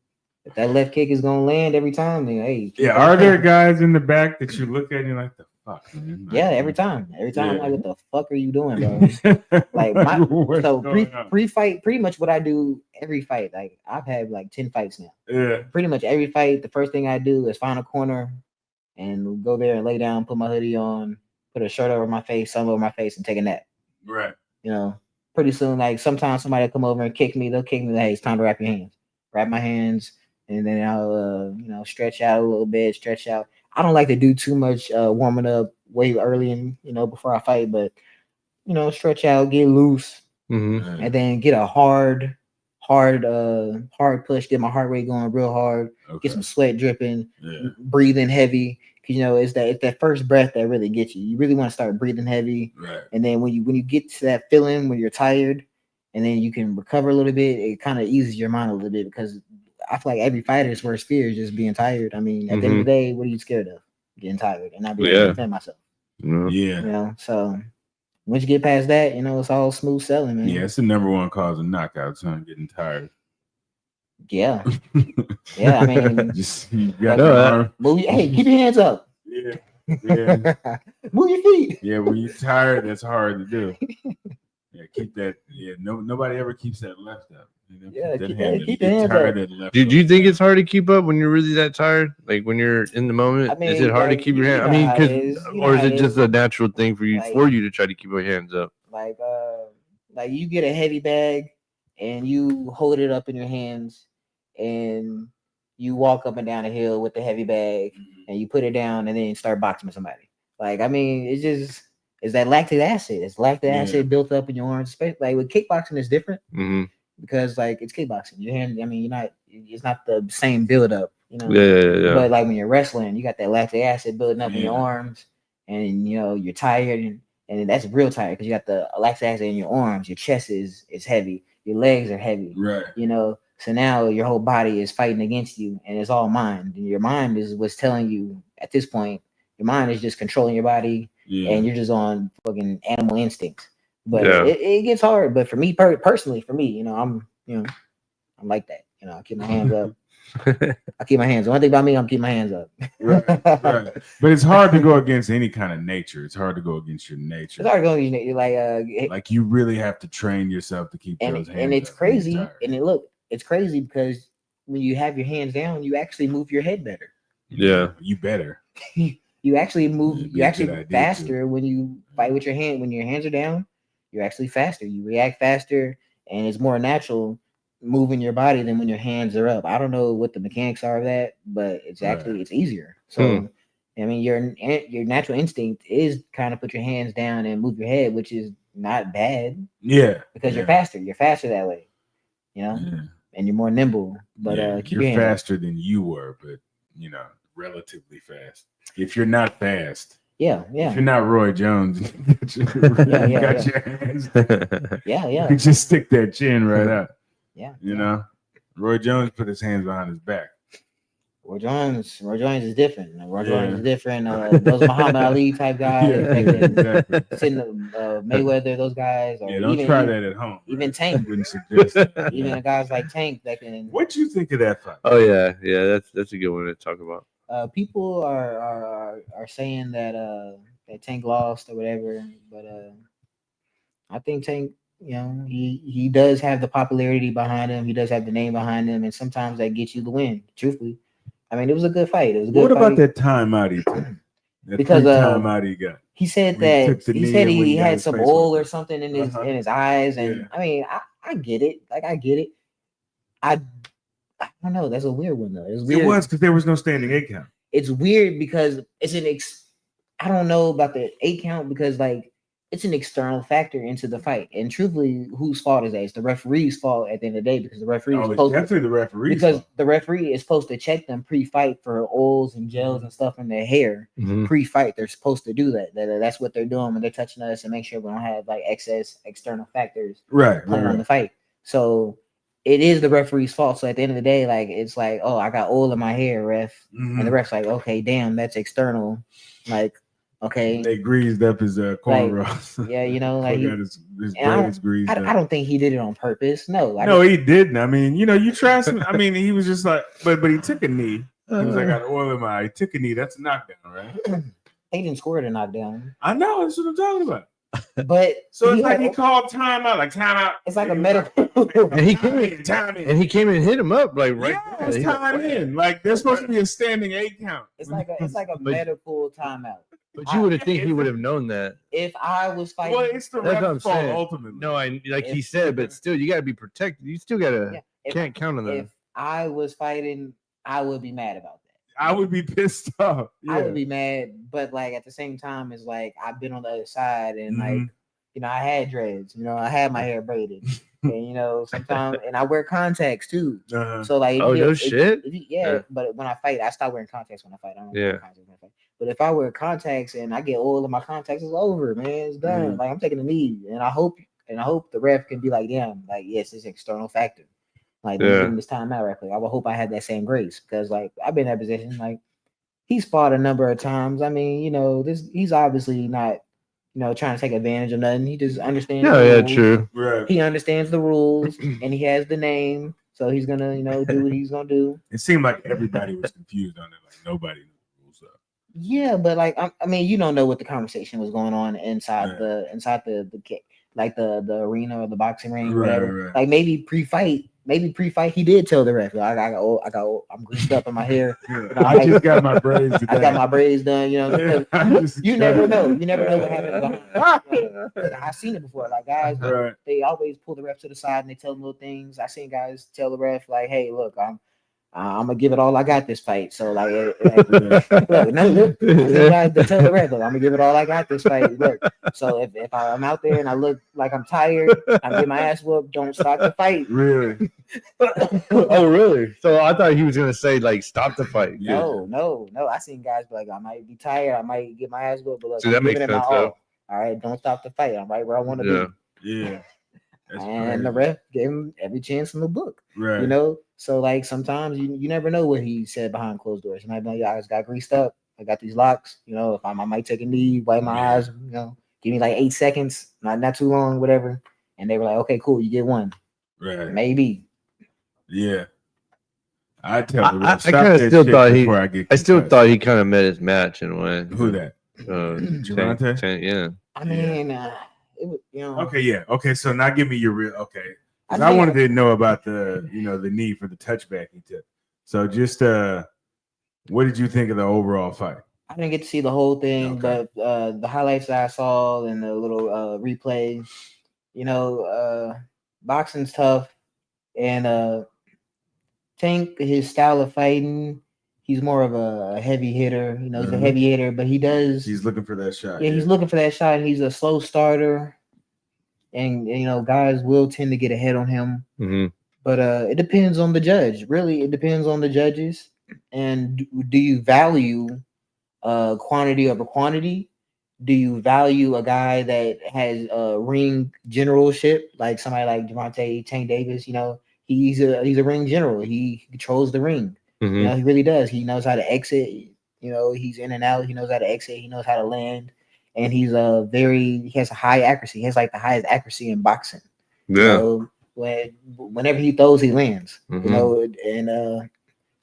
If that left kick is gonna land every time, then hey. Are there guys in the back that you look at and you're like, the fuck, man? Yeah, every time. I'm like, what the fuck are you doing, bro? Like pre-fight, pretty much what I do every fight. Like I've had like 10 fights now. Yeah. Pretty much every fight, the first thing I do is find a corner and go there and lay down, put my hoodie on, put a shirt over my face, something over my face, and take a nap. Right. Pretty soon, like sometimes somebody will come over and kick me. They'll kick me. Like, hey, it's time to wrap your hands. Wrap my hands. And then I'll, stretch out a little bit, stretch out. I don't like to do too much warming up way early and, before I fight, but, stretch out, get loose, and then get a hard push, get my heart rate going real hard, get some sweat dripping, breathing heavy. Cause it's that first breath that really gets you. You really want to start breathing heavy. Right. And then when you get to that feeling when you're tired and then you can recover a little bit, it kind of eases your mind a little bit because I feel like every fighter's worst fear is just being tired. I mean, at the end of the day, what are you scared of? Getting tired and not being able to defend myself. Yeah. So once you get past that, it's all smooth sailing, man. Yeah, it's the number one cause of knockouts, son, getting tired. Yeah. Yeah, I mean, just you got arm. Hey, keep your hands up. Yeah. Move your feet. Yeah, when you're tired, that's hard to do. Yeah, keep that. Yeah, nobody ever keeps that left up. Yeah, keep the hands up. Do you think it's hard to keep up when you're really that tired? Like when you're in the moment, I mean, is it hard to keep your hand? I mean, or is it just a natural thing for you to try to keep your hands up? Like like you get a heavy bag and you hold it up in your hands and you walk up and down a hill with the heavy bag and you put it down and then start boxing with somebody. Like, I mean, it's that lactic acid. It's lactic acid built up in your arms. Like with kickboxing, it's different because like it's kickboxing. Your hand, I mean, it's not the same buildup, you know. Yeah. But like when you're wrestling, you got that lactic acid building up in your arms, and you know you're tired, and that's real tired because you got the lactic acid in your arms. Your chest is heavy. Your legs are heavy. Right. You know. So now your whole body is fighting against you, and it's all mind. And your mind is what's telling you at this point. Your mind is just controlling your body, and you're just on fucking animal instincts. But it gets hard. But for me, personally, for me, you know, I'm like that. You know, I keep my hands up. I keep my hands. One thing about me, I'm keeping my hands up. Right. But it's hard to go against any kind of nature. It's hard to go against your nature. It's hard to go against like you really have to train yourself to keep those hands. And it's crazy. And it's crazy because when you have your hands down, you actually move your head better. Yeah, you better. You actually move. You actually faster when you fight with your hand. When your hands are down, you're actually faster. You react faster, and it's more natural moving your body than when your hands are up. I don't know what the mechanics are of that, but it's actually it's easier. So I mean, your natural instinct is kind of put your hands down and move your head, which is not bad. Yeah, because you're faster. You're faster that way, you know, and you're more nimble. But keep you're faster than you were, but you know, relatively fast. If you're not fast. Yeah. If you're not Roy Jones, you got your hands. You can just stick that chin right up. You know, Roy Jones put his hands behind his back. Roy Jones is different. Roy Jones is different. Those Muhammad Ali type guys, Mayweather, those guys. Or don't try that at home. Even Tank. Wouldn't suggest. Even guys like Tank that can. What do you think of that fight? Oh yeah, that's a good one to talk about. People are saying that that Tank lost or whatever, but I think Tank, you know, he does have the popularity behind him. He does have the name behind him, and sometimes that gets you the win. Truthfully, I mean, it was a good fight. It was a good. What fight. about that timeout he took? Because timeout he got. He said that he had some oil or something in his eyes, and I mean, I get it. Like I get it. I don't know. That's a weird one though. It was because there was no standing 8 count. It's weird because it's I don't know about the 8 count because like it's an external factor into the fight. And truthfully, whose fault is that? It's the referee's fault at the end of the day because the referee is supposed definitely the referee because the referee is supposed to check them pre-fight for oils and gels and stuff in their hair pre-fight. They're supposed to do that. That's what they're doing when they're touching us and make sure we don't have like excess external factors on the fight. So it is the referee's fault. So at the end of the day, like it's like, oh, I got oil in my hair, ref, and the ref's like, okay, damn, that's external. Like, okay, they greased up his cornrows. Like, yeah, you know, like his braids greased up. I don't think he did it on purpose. No, he didn't. I mean, you know, you try some. I mean, he was just like, but he took a knee. He was like, I got oil in my eye. He took a knee. That's a knockdown, right? He didn't score a knockdown. I know. That's what I'm talking about. But so it's like he called timeout, like timeout. It's like a medical. And he came in and hit him up like right. Yeah, it's time in. Like there's supposed to be a standing 8 count. It's like a medical timeout. But you would think he would have known that. If I was fighting, well, it's the ref's fault ultimately. No, he said, but still, you got to be protected. You still can't count on that. If I was fighting, I would be mad about that. I would be pissed off. Yeah. I would be mad, but like at the same time, it's like I've been on the other side, and like you know, I had dreads. You know, I had my hair braided, and you know, sometimes, and I wear contacts too. So like, shit. But when I fight, I stop wearing contacts when I fight. I don't wear contacts when I fight. But if I wear contacts and I get oil in my contacts, it's over, man. It's done. Like I'm taking a knee, and I hope the ref can be like, damn, like yes, it's an external factor. Like this time out, right? Like, I would hope I had that same grace because, like, I've been in that position. Like, he's fought a number of times. I mean, you know, he's obviously not, you know, trying to take advantage of nothing. He just understands. True. Right. He understands the rules, and he has the name, so he's gonna, you know, do what he's gonna do. It seemed like everybody was confused on it. Like nobody knew the rules. Yeah, but like, I mean, you don't know what the conversation was going on inside the like the arena or the boxing ring, or whatever. Right. Like maybe pre-fight. maybe pre-fight he did tell the ref, I'm greased up in my hair. I just got my braids I got my braids done, you know. Yeah, Because you never know. You never know what happens behind. I've seen it before. Like guys, Right. they always pull the ref to the side and they tell them little things. I seen guys tell the ref like, "Hey, look, I'm gonna give it all I got this fight." So like, look, I seen guys that tell the ref, "Look, I'm gonna give it all I got this fight." Look, so if I'm out there and I look like I'm tired, I'm getting my ass whooped. Don't stop the fight. Really? Oh, really? So I thought he was gonna say like stop the fight. No. I seen guys be like, I might be tired, I might get my ass whooped, but look, See, I'm that giving makes it my sense, though. all right, don't stop the fight. I'm right where I want to Yeah. be. Yeah. That's And the crazy. ref gave him every chance in the book. Right. You know, so like sometimes you never know what he said behind closed doors. He might be like, "Yeah, I just got greased up. I got these locks. You know, if I might take a knee, wipe my eyes. You know, give me like 8 seconds, not too long, whatever." And they were like, "Okay, cool, you get one, Right. maybe." Yeah. I tell the I ref, stop kind of that still shit thought before I get I still cut. thought he kind of met his match and went. Who that? Javante? Yeah. I mean, it was, you know. Okay, yeah. Okay, so now give me your real. Okay, 'cause I I think- wanted to know about the the knee for the touchback he took. So just what did you think of the overall fight? I didn't get to see the whole thing, Okay. but the highlights that I saw and the little replay, boxing's tough, and Tank, his style of fighting, he's more of a heavy hitter. You know, he's a heavy hitter, but He's looking for that shot. yeah, he's looking for that shot. He's a slow starter, and guys will tend to get ahead on him. Mm-hmm. But it depends on the judge. Really, it depends on the judges. And do you value quantity over quantity? Do you value a guy that has ring generalship, like somebody like Javante Tank Davis? You know, he's a ring general. He controls the ring. Mm-hmm. You know, he really does. He knows how to exit. You know, he's in and out. He knows how to exit. He knows how to land, and he has a high accuracy. He has like the highest accuracy in boxing. Yeah. You know, whenever he throws, he lands. Mm-hmm. You know, and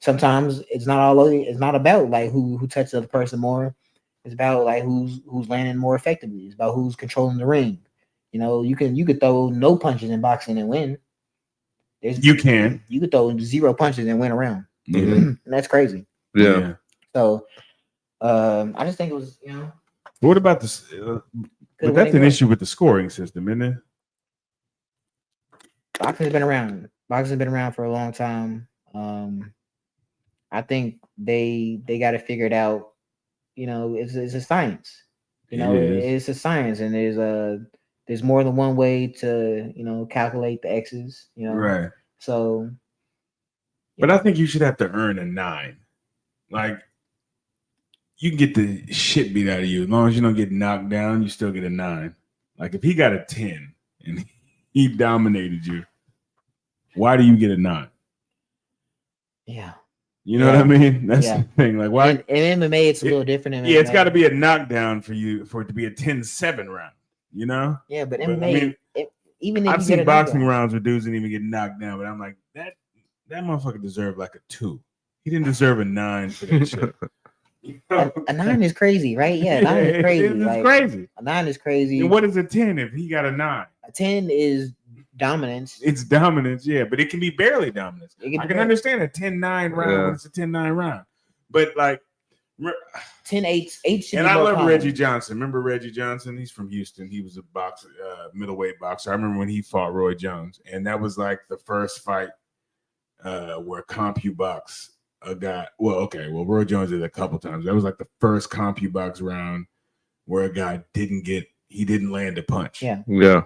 sometimes it's not about like who touches the other person more. It's about like who's landing more effectively. It's about who's controlling the ring. You know, you could throw no punches in boxing and win. You could throw 0 punches and win a round. Yeah. And that's crazy. Yeah. So I just think it was, What about this? But that's an issue with the scoring system, isn't it? Boxing's been around. Boxing's been around for a long time. I think they got to figure it out. You know, it's a science. You know, it's a science, and there's more than one way to calculate the X's. You know, Right. So, but I think you should have to earn a 9. Like, you can get the shit beat out of you as long as you don't get knocked down. You still get a 9. Like if he got a 10 and he dominated you, why do you get a 9? Yeah. You know what I mean? That's the thing. Like, why? In MMA, it's a little different. In yeah, MMA. it's got to be a knockdown for it to be a 10-7 round. You know? Yeah, but MMA, even if I've seen boxing rounds where dudes didn't even get knocked down, but I'm like, that motherfucker deserved like a 2. He didn't deserve a 9 for that shit. You know? A 9 is crazy, right? Yeah, 9 is crazy. It's crazy. A 9 is crazy. And what is a 10 if he got a 9? A 10 is dominance. It's dominance, yeah, but it can be barely dominance. I can understand a 10-9 round when it's a 10-9 round, but like 10-8. And I love Reggie Johnson. Remember Reggie Johnson? He's from Houston. He was a boxer, middleweight boxer. I remember when he fought Roy Jones, and that was like the first fight where CompuBox a guy. Well, Roy Jones did it a couple times. That was like the first CompuBox round where a guy didn't land a punch. Yeah.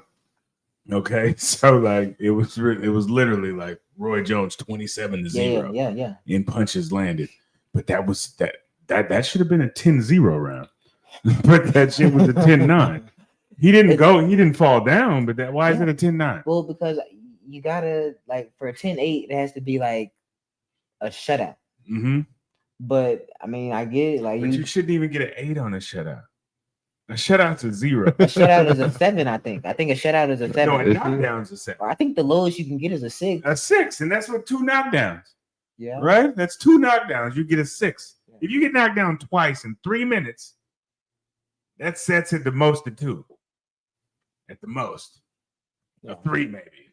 Okay, so like it was literally like Roy Jones 27-0. Yeah. In punches landed, but that should have been a 10-0 round. But that shit was a 10-9. He didn't fall down, but why is it a 10-9? Well, because you gotta like for a 10-8, it has to be like a shutout. Mm-hmm. But I mean, I get it. Like, you shouldn't even get an 8 on a shutout. A shutout's a 0. A shutout is a 7, I think. I think a shutout is a 7. No, a knockdown's a 7. I think the lowest you can get is a 6. A 6, and that's what 2 knockdowns. Yeah. Right? That's 2 knockdowns. You get a 6. Yeah. If you get knocked down twice in 3 minutes, that sets it the most to 2. At the most. A 3 maybe.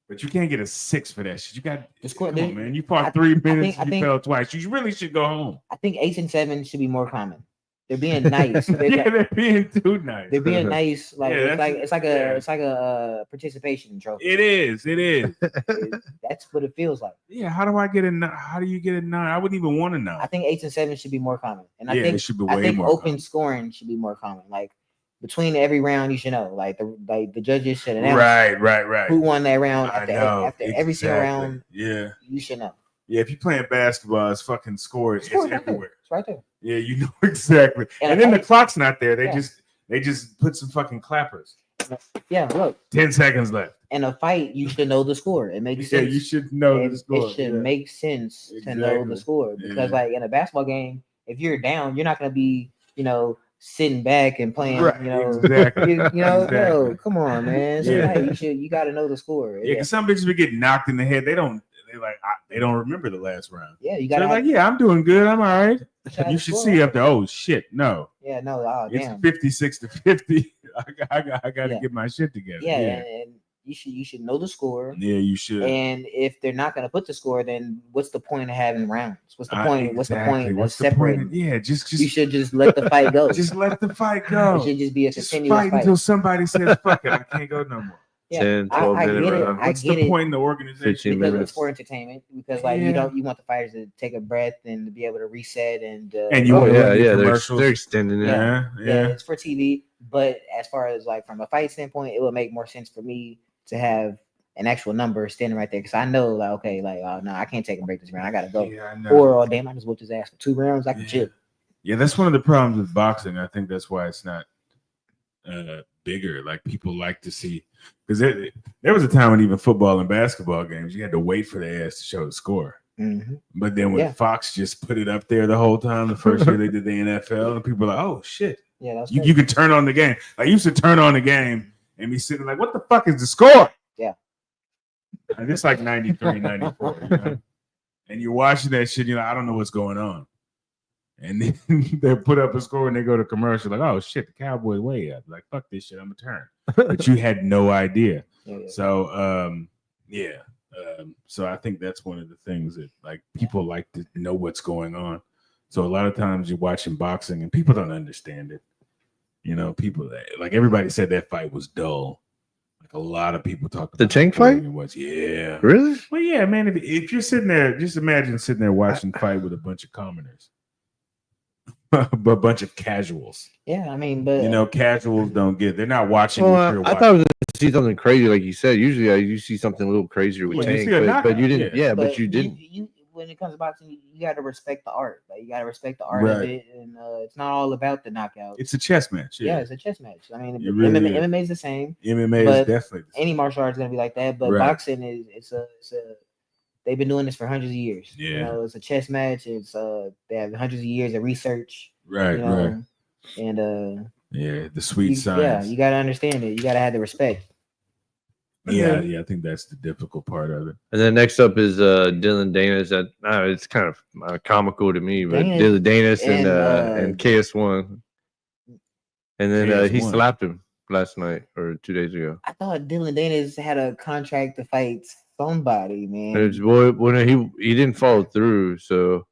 But you can't get a 6 for that shit. You got The score- come on, there- man. You fought 3 minutes. I You think- fell twice. You really should go home. I think 8s and 7s should be more common. They're being nice. They're being too nice. They're being nice. Like Yeah, it's like a participation trophy. It is. That's what it feels like. Yeah. How do I get a 9? How do you get a 9? I wouldn't even want to know. I think 8s and 7s should be more common, and Yeah, I think it should be I way think more open common. scoring should be more common. Like between every round, you should know. Like the judges should announce Right. who won that round I after know, every single exactly. round. Yeah. You should know. Yeah. If you're playing basketball, it's fucking score. It's Score right there. everywhere. It's right there. Yeah, you know exactly. And And then the fight- clock's not there. They Yeah. just put some fucking clappers. Yeah, look. 10 seconds left. In a fight, you should know the score. It makes Yeah, sense. you should know it, the score. it should yeah. make sense to know Exactly. the score because, Yeah. like in a basketball game, if you're down, you're not gonna be, sitting back and playing. Right, exactly. No, Exactly. come on, man. Yeah. You got to know the score. Yeah, because some bitches be getting knocked in the head. They don't remember the last round. Yeah, you So got they're to. like, yeah, I'm doing good. I'm all right. You should see up there. Oh shit, no. Yeah, no. Oh, It's damn. 56-50. I got to Yeah. get my shit together. Yeah, Yeah, and you should know the score. Yeah, you should. And if they're not going to put the score, then what's the point of having rounds? What's the point? Exactly. What's the point of What's the point? separating? Yeah, just You should just let the fight go. just let the fight It go. should just be a Just continuous fight fight. until somebody says, fuck it, I can't go no more. Yeah, 10, 12 I minute get it. round. I What's get the it. point in the organization? 15 because minutes. it's for entertainment. Because like Yeah. you want the fighters to take a breath and to be able to reset and And you Oh want yeah, to yeah. They're commercials. extending it. Yeah. it's for TV. But as far as like from a fight standpoint, it would make more sense for me to have an actual number standing right there because I know like okay, like oh no, I can't take a break this round. I gotta go. Yeah, I know. Or oh damn, I just whooped his ass for 2 rounds. I can Yeah. chill. Yeah, that's one of the problems with boxing. I think that's why it's not bigger. Like people like to see because there was a time when even football and basketball games you had to wait for the ass to show the score. Mhm. But then when Yeah. Fox just put it up there the whole time, the first year they did the NFL, and people were like, "Oh shit, Yeah, that's you can turn on the game." I used to turn on the game and be sitting like, "What the fuck is the score?" Yeah. And it's like 93, 94, you know? And you're watching that shit, you're like, I don't know what's going on. And then they put up a score and they go to commercial, like, oh shit, the Cowboys way up. Like, fuck this shit, I'm a turn. But you had no idea. Yeah. So so I think that's one of the things that like people like to know what's going on. So a lot of times you're watching boxing and people don't understand it. You know, people like everybody said that fight was dull. Like a lot of people talked The about Tank how boring fight? It was, yeah. Really? Well, yeah, man. If you're sitting there, just imagine sitting there watching fight with a bunch of commoners, a bunch of casuals. Yeah, I mean, but You know, casuals don't get. They're not watching. Well, what you're I watching. thought I was going to see something crazy, like you said. Usually, you see something a little crazier with Well, you Tank, see a but knockout, you didn't. yeah. Yeah, but you didn't. You when it comes to boxing, you got to respect the art. Like you got to respect the art of Right. it, and it's not all about the knockout. It's a chess match. Yeah, Yeah, it's a chess match. I mean, It really is. MMA is the same. MMA is but definitely. The Any martial art is gonna be like that, but Right. boxing is it's a they've been doing this for hundreds of years. You Yeah. know, it's a chess match. It's they have hundreds of years of research. right, You know, right. and Yeah, the sweet yeah, science. you gotta understand it. You gotta have the respect. Yeah, I think that's the difficult part of it. And then next up is Dylan Danis. That it's kind of comical to me, but Danis Dylan Danis and and, KS1. And then he KS1. slapped him last night or 2 days ago. I thought Dylan Danis had a contract to fight somebody, man. It's, he didn't follow through. So,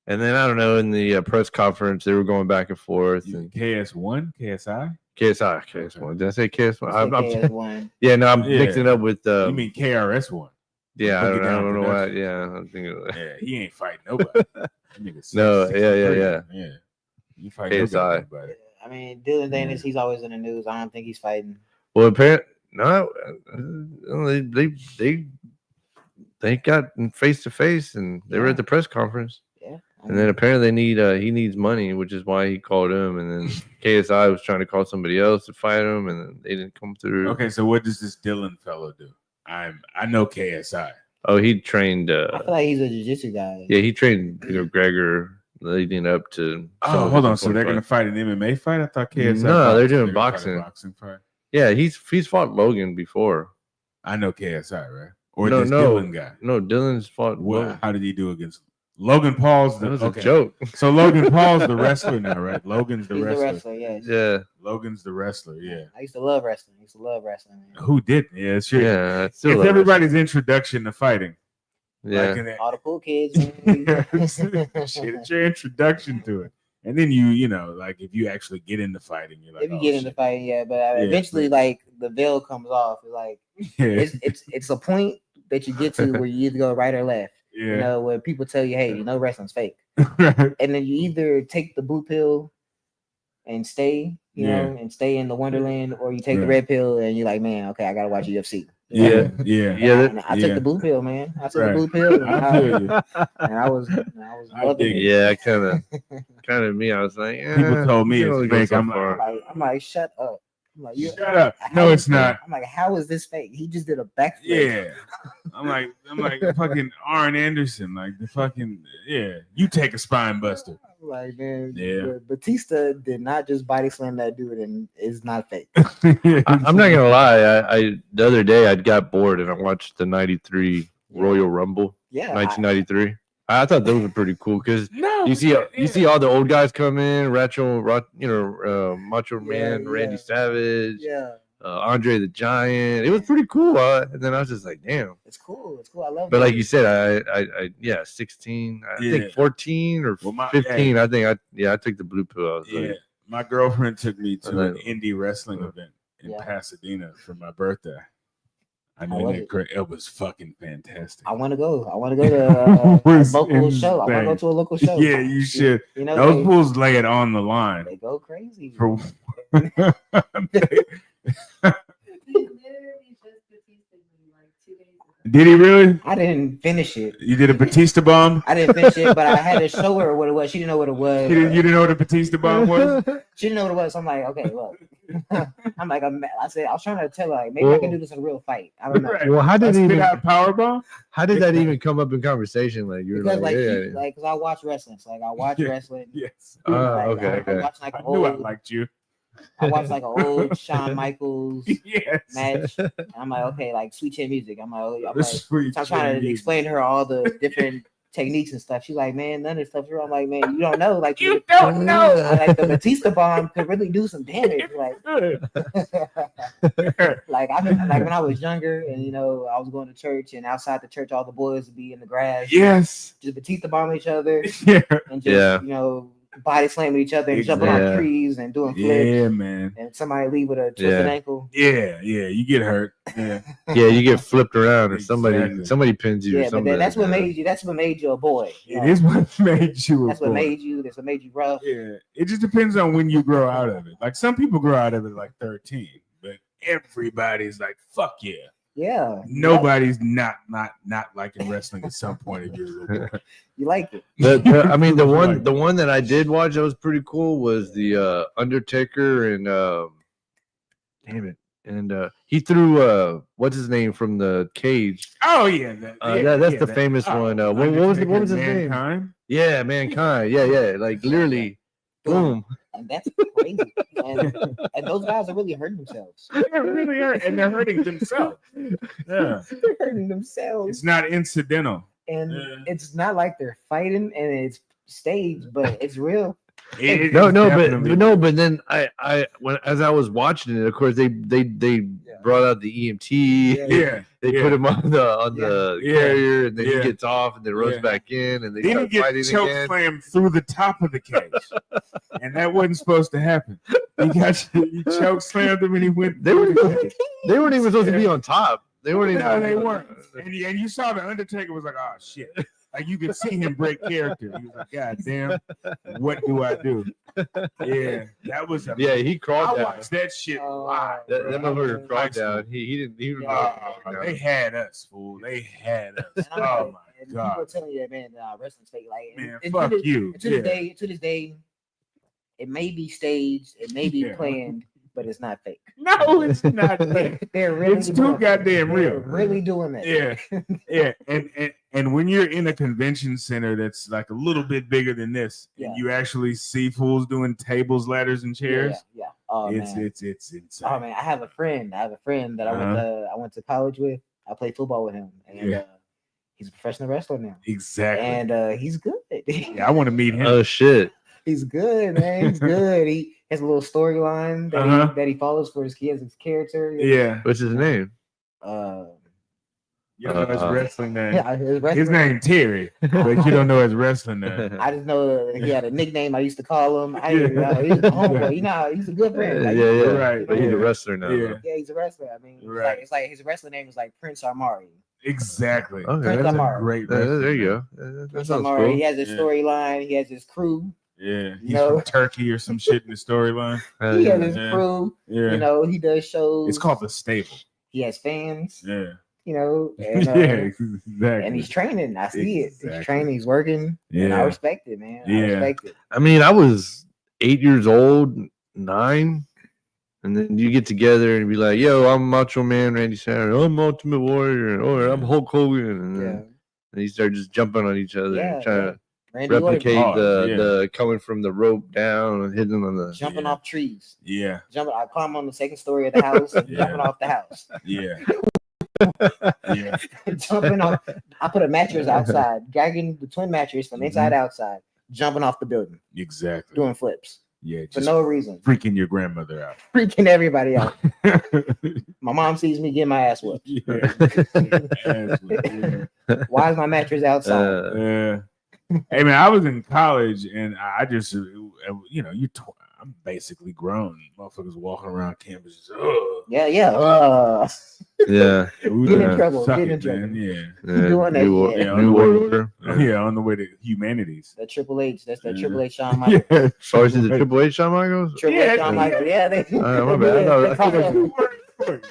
and then I don't know. In the press conference, they were going back and forth. And KS1, KSI. KS1. Did I say KS1? I said KS1. Yeah, no, I'm Yeah. mixing it up with. You mean KRS1? Yeah, I Book It don't Down know why. Production. Yeah, I'm thinking. Yeah, he ain't fighting nobody. That nigga No, 6'3". yeah. You fight KSI. nobody. I mean, Dylan Yeah. Danis, he's always in the news. I don't think he's fighting. Well, apparently, no, they got face to face, and they were Yeah. at the press conference. Yeah. I And then mean, apparently he needs money, which is why he called him. And then KSI was trying to call somebody else to fight him, and then they didn't come through. Okay, so what does this Dylan fellow do? I know KSI. Oh, he trained. I feel like he's a jiu-jitsu guy. Yeah, he trained McGregor leading up to. some Oh, of hold his on. So they're opponents' gonna fight an MMA fight? I thought KSI. No, fought- they're doing gonna fight a boxing. boxing fight. Yeah, he's fought Logan before. I know KSI, right? Or No, this no. Dylan guy. No, Dylan's fought. What? Logan. How did he do against Logan Paul's That the was okay. a joke. So Logan Paul's the wrestler now, right? Logan's the He's wrestler. the wrestler, yes. Yeah, Logan's the wrestler. Yeah. I used to love wrestling. Man. Who didn't? Yeah, it's your, yeah. I it's still love everybody's introduction to fighting. wrestling. Like in All the cool kids. shit, it's your introduction to it. And then you know, like if you actually get into fighting, you're like, If you oh, get into shit. fighting, yeah, but Yeah, eventually, but- like the veil comes off. Like Yeah. it's a point that you get to where you either go right or left. Yeah. You know, where people tell you, hey, you know, wrestling's fake, Right. and then you either take the blue pill and stay, you Yeah. know, and stay in the wonderland, or you take the Right. red pill and you're like, man, okay, I gotta watch UFC. You Yeah. know? Yeah. Yeah, And I took yeah. the blue pill, man. I took Right. the blue pill, and I feel you. I was I loving dig it. Yeah, kind of me. I was like, People told me you can it's only go fake. so I'm far. I'm like, shut up. I'm like, Shut up. No, it's not. I'm like, how is this fake? He just did a backflip. Yeah. I'm like fucking Arn Anderson. Like the fucking you take a spine buster. I'm like, man, Yeah. Batista did not just body slam that dude, and it's not fake. I'm not gonna lie. I the other day I got bored and I watched the '93 Royal Rumble, Yeah, 1993. I thought those were pretty cool because No. you see all the old guys come in, Macho Man, yeah. Randy Savage, yeah, Andre the Giant. It was pretty cool. And then I was just like, damn. it's cool. It's cool. I love. But that. like you said, I 16. I Yeah. think 14 or Well, my- 15. I think I took the blue pill. I was Yeah. like, My girlfriend took me to an Like- indie wrestling event in Yeah. Pasadena for my birthday. I How mean, was it was fucking fantastic. I want to go. I want to go to a Was local show. I want to insane. go to a local show. Yeah, you should. You know, Those fools lay it on the line. they go crazy. For Did he really? I didn't finish it. You did a Batista bomb? I didn't finish it, but I had to show her what it was. She didn't know what it was. You didn't know what a Batista bomb was? She didn't know what it was. So I'm like, okay, look. I'm like, I said, I was trying to tell her, like, maybe I can do this in a real fight. I don't know. Right. well, how A did spit even out power bomb? how did that even come up in conversation? Like you were Because like, like, yeah, because I watch wrestling. So like I watch Yeah. wrestling. Yes. Oh, Like, okay, I okay. watch like I an knew I old, liked you. I watch like an old Shawn Michaels Yes. match. And I'm like, okay, like Sweet Chin Music. I'm like, The sweet so I'm trying to chin explain to her all the different techniques and stuff. She's like, man, none of this stuff's real. I'm like, man, you don't know. Like, You don't know. Like the Batista bomb could really do some damage. Like, like when I was younger, and you know, I was going to church, and outside the church, all the boys would be in the grass, Yes. just Batista bomb each other, Yeah. and just Yeah. you know, body slamming each other and jumping Exactly. on trees and doing flips. Yeah, man. And somebody leave with a twisted Yeah. ankle. Yeah, yeah. You get hurt. Yeah. yeah, you get flipped around or Exactly. somebody pins you or Yeah, but something. then that's what made you. That's what made you a boy. you It know? is what made you a That's what boy. made you. That's what made you rough. Yeah. It just depends on when you grow out of it. Like some people grow out of it like 13, but everybody's like, fuck yeah. Yeah. Nobody's not liking wrestling at some point if you're a little boy. You like it. I mean, the Like- one that I did watch that was pretty cool was the Undertaker and damn it, and he threw what's his name from the cage. Oh yeah, That's the famous one. What was his name? Mankind? Yeah, Mankind. Yeah, like literally, boom. And that's crazy. And those guys are really hurting themselves. They really are, and they're hurting themselves. Yeah, They're hurting themselves. it's not incidental. And Yeah. it's not like they're fighting and it's staged, but it's real. It No, is definitely- but then I when as I was watching it, of course they brought out the EMT. Yeah, They yeah. put him on the Yeah. carrier, and then Yeah. he gets off, and then runs Yeah. back in, and they Then he start gets fighting choke again. slammed through the top of the cage, and that wasn't supposed to happen. He choke slammed him, and he went. They through were the cage. they weren't even supposed to be on top. They weren't even. No, they weren't. And you saw the Undertaker was like, oh shit. Like you could see him break character. He was like, God damn, what do I do? Yeah, that was a Yeah, he I crawled down. watched that shit live. That bro. I was motherfucker in crawled high school. down. He didn't. He didn't Oh, they had us, fool. They had us. And I'm Oh like, my and people are god, telling you that, man, wrestling's fake. Like, man, and fuck to this, you. To this day, it may be staged, it may be Yeah. planned, but it's not fake. No, it's not fake. They're really It's too doing- goddamn they're real. really doing that. Yeah, yeah, and when you're in a convention center that's like a little bit bigger than this, Yeah. and you actually see fools doing tables, ladders, and chairs, Yeah. Oh man. it's insane. Oh man, I have a friend that I went to college with. I played football with him, and Yeah. He's a professional wrestler now, Exactly. and he's good. Yeah, I want to meet him. Oh shit. He's good, man. He's good. He has a little storyline that he follows for his kids, his character. Yeah. What's his name? You don't know his wrestling name. Yeah, His name Terry, but you don't know his wrestling name. I just know he had a nickname. I used to call him. He's a homeboy. You know, he's a good friend. Like, yeah. Right. But he's Yeah. a wrestler now. Yeah. Yeah, he's a wrestler. I mean, Right. it's like his wrestling name is like Prince Armari. Exactly. Okay. That's a Amar. great There you wrestler. go. That Prince sounds Armari. cool. He has his Yeah. storyline. He has his crew. Yeah. He's No. from Turkey or some shit in the storyline. Hell He yeah. has his Yeah. crew. Yeah. You know, he does shows. It's called The Stable. He has fans. Yeah. You know, and, Yeah, exactly. and he's training. I see it. Exactly. He's training. He's working. And I Yeah. respect it, man. I Yeah. respect it. I mean, I was 8 years old, 9, and then you get together and be like, "Yo, I'm Macho Man Randy Savage. I'm Ultimate Warrior. Or I'm Hulk Hogan." And Yeah. then you start just jumping on each other and trying to Randy Orton, replicate Oh, yeah. the coming from the rope down and hitting on the. jumping Yeah. off trees. Yeah. I climb on the second story of the house and Yeah. jumping off the house. Yeah. Yeah. Jumping off. I put a mattress outside, dragging the twin mattress from inside outside, jumping off the building, Exactly. doing flips Yeah. for Just no reason, freaking your grandmother out. freaking everybody out. My mom sees me getting my ass whooped. Yeah. Why is my mattress outside? Yeah. Hey man, I was in college and I just, I'm basically grown. Motherfuckers walking around campus. Just, Yeah. Yeah. we Get in were trouble, sucking, get in trouble. man. Yeah. Yeah, doing that New, shit. Yeah, on New the World way Order. Yeah, on the way to humanities. That Triple H. That's that Yeah. Triple H Shawn Michaels. Yeah. Oh, is it the Triple H Shawn Michaels? Triple H Shawn Michaels. Yeah, they. My bad. I they crossed over.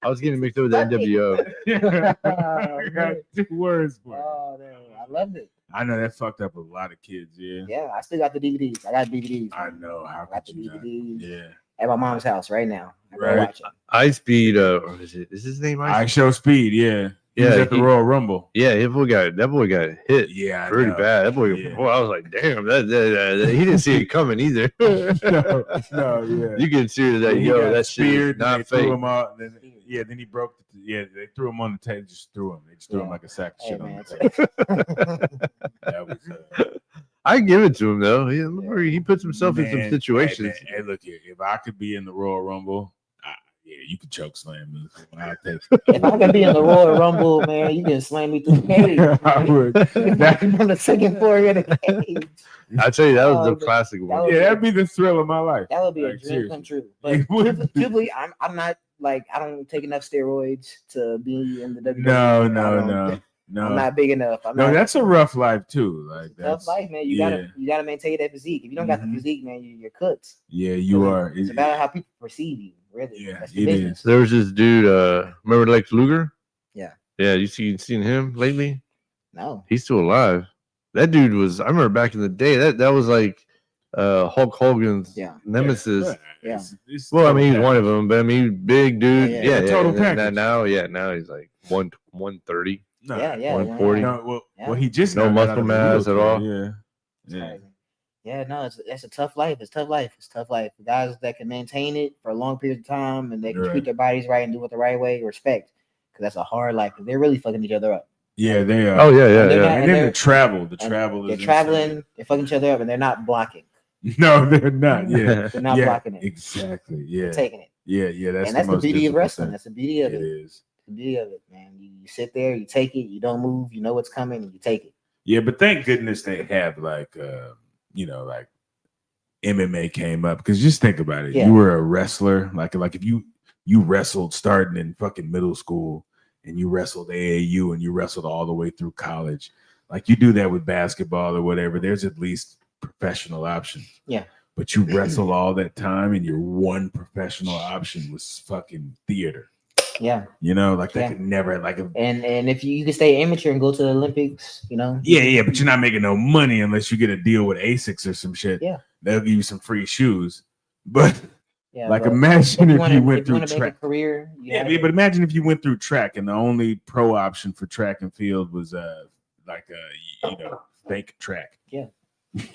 I was getting mixed up with the NWO. I got 2 words for it. Oh, man, I loved it. I know that fucked up a lot of kids. Yeah. Yeah, I still got the DVDs. I got DVDs. I know. How I got the could you not? DVDs Yeah. at my mom's house right now. I go Right. watch it. Ice Speed, or is his name I Ice? show speed. Yeah. He was Yeah, at the he- Royal Rumble. Yeah, that boy got hit Yeah. I pretty know. bad. That boy, Yeah. boy, I was like, damn, that he didn't see it coming either. No, yeah. You can see that, He yo, got that shit is speared, and they not threw fake. him out. Then he broke. They threw him on the table. Just threw him. They just threw him Yeah. like a sack of Hey, shit on man, the table. That was. I give it to him though. He puts himself in some Man, situations. Hey, look here. If I could be in the Royal Rumble, yeah, you could choke slam me. I'll take If I could be in the Royal Rumble, man, you can slam me through the cage. I would. On the second floor of the cage. I tell you, that was Oh, the but classic that one. was- Yeah, that'd be the thrill of my life. That would be a Like, dream seriously. come true. It But would be. truthfully, I'm not like I don't take enough steroids to be in the WWE. No. I'm not big enough. I'm No, not, that's a rough life too. Like tough that's life, man. You gotta maintain that physique. If you don't got the Mhm. physique, man, you're cooked. Yeah, you are. It's about how people perceive you. Really, Yeah, that's the it business. is. There was this dude, remember Lex Luger? Yeah. Yeah, you seen him lately? No, He's still alive. That dude was, I remember back in the day, that was like Hulk Hogan's Yeah. nemesis. Yeah. It's Well, I mean, he's total one of them, but I mean, big dude. Yeah, Yeah, yeah. Total and then package. now he's like 130. No, yeah, 140. No, Yeah. well, he just No got muscle out of the mass at wheelchair. all. Yeah, it's yeah. crazy. Yeah, no, it's a tough life. It's tough life. It's tough life. The guys that can maintain it for a long period of time and they can Right. treat their bodies right and do it the right way, respect. Because that's a hard life. Because they're really fucking each other up. Yeah, they are. Oh yeah, yeah, And they're yeah. not- and then they're- the travel is They're insane. traveling, they're fucking each other up, and they're not blocking. No, they're not. Yeah, They're not yeah, blocking it. Exactly. They're Yeah, taking it. yeah. That's And that's the most beauty of difficult wrestling. thing. That's the beauty of It it. is. The beauty of it, man. You sit there, you take it, you don't move, you know what's coming, and you take it. Yeah, but thank goodness they have like like MMA came up because just think about it. Yeah. You were a wrestler, like if you wrestled starting in fucking middle school and you wrestled AAU and you wrestled all the way through college. Like you do that with basketball or whatever, there's at least professional options. Yeah. But you wrestle all that time and your one professional option was fucking theater. Yeah. You know, like that Yeah. could never And if you can stay amateur and go to the Olympics, you know. Yeah, but you're not making no money unless you get a deal with ASICS or some shit. Yeah. They'll give you some free shoes. But Yeah, like but imagine if you went through wanna make a track. career, you Yeah, gotta- but imagine if you went through track and the only pro option for track and field was fake track.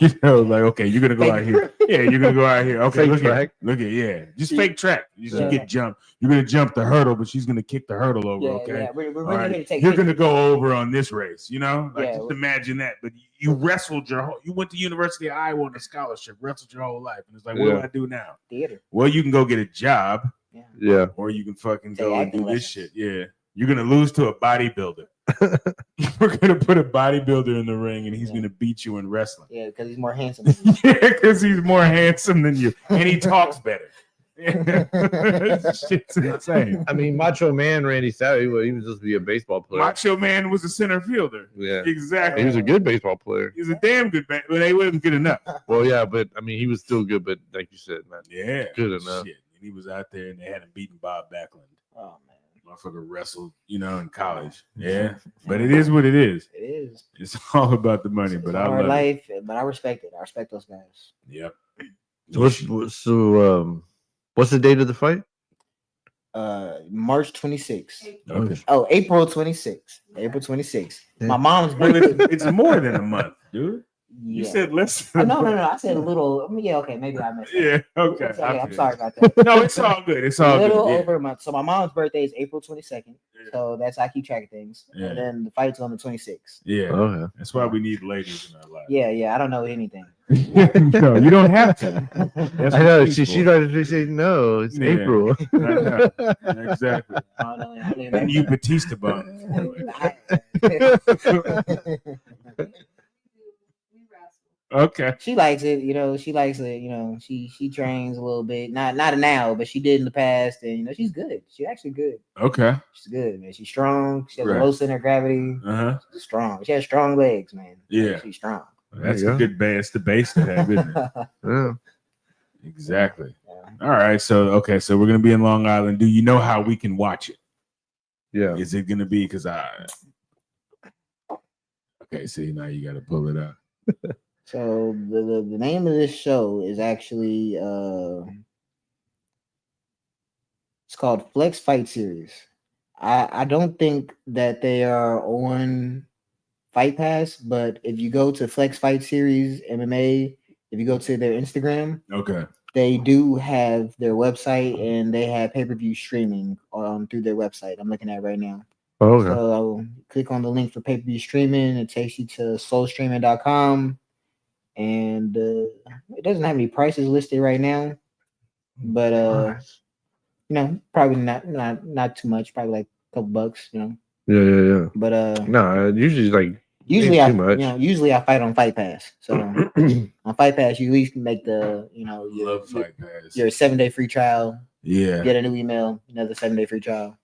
You know, like, okay, you're gonna go out here. Yeah, you're gonna go out here. Okay, Fake track. yeah, just fake track. You Yeah. get jumped. You're gonna jump the hurdle, but she's gonna kick the hurdle over. Yeah, Okay, yeah. We're all really right. here to take You're gonna pictures. go over on this race. You know, like Yeah, just imagine that. But you wrestled your whole. You went to University of Iowa on a scholarship, wrestled your whole life, and it's like, what do Yeah. I do now? Theater. Well, you can go get a job, Yeah. Yeah. or you can fucking Take go and acting do this lessons. shit. Yeah, you're gonna lose to a bodybuilder. We're gonna put a bodybuilder in the ring, and he's Yeah. gonna beat you in wrestling. Yeah, because he's more handsome than you. Yeah, because he's more handsome than you, and he talks better. Shit's insane. I mean, Macho Man Randy Savage, he was supposed to be a baseball player. Macho Man was a center fielder. Yeah. Exactly. He was a good baseball player. He's a damn good man, but they wasn't good enough. Well, yeah, but I mean, he was still good. But like you said, man, Yeah, good enough. Shit. And he was out there, and they hadn't beaten Bob Backlund. Oh man, Motherfucker wrestled, in college. Yeah, but it is what it is. it is. It's all about the money. It's But a I hard love it. life, but I respect it. I respect those guys. Yep. What's the date of the fight? March 26th. Okay. Oh, April 26th. April 26th. Yeah. My mom's Well, birthday. it's more than a month, dude. You Yeah. said less. Oh, no. I said a little. I mean, yeah, okay, maybe I missed. Yeah. Okay. I'm sorry, I I'm feel sorry you. about that. No, it's all good. It's all A little good. Yeah. over a month. So my mom's birthday is April 22nd. Yeah. So that's how I keep track of things. Yeah. And then the fight's on the 26th. Yeah. Okay. That's why we need ladies in our life. Yeah. I don't know anything. No, you don't have to. That's I know. what She she's tried to say no. It's Yeah. April. I know. Exactly. I don't know anything. And you Batista bomb. Okay. She likes it, she likes it, she trains a little bit. Not now, but she did in the past, and she's good. She's actually good. Okay. She's good, man. She's strong. She has Right. a low center of gravity. Uh-huh. She's strong. She has strong legs, man. Yeah. She's strong. That's There a you good base. It's the base to have, isn't it? Yeah. Exactly. Yeah. All right. So we're gonna be in Long Island. Do you know how we can watch it? Yeah. Is it gonna be Okay, see, now you gotta pull it out. So the name of this show is actually it's called Flex Fight Series. I don't think that they are on Fight Pass, but if you go to Flex Fight Series MMA, if you go to their Instagram, Okay. they do have their website and they have pay-per-view streaming through their website. I'm looking at right now. Oh, okay. So I'll click on the link for pay-per-view streaming. It takes you to soulstreaming.com. And it doesn't have any prices listed right now. But probably not too much, probably like a couple bucks, Yeah. But No, usually like usually ain't I too much. usually I fight on Fight Pass. So on Fight Pass you at least can make the Love Fight Pass. your 7-day free trial, Yeah. get a new email, another 7-day free trial,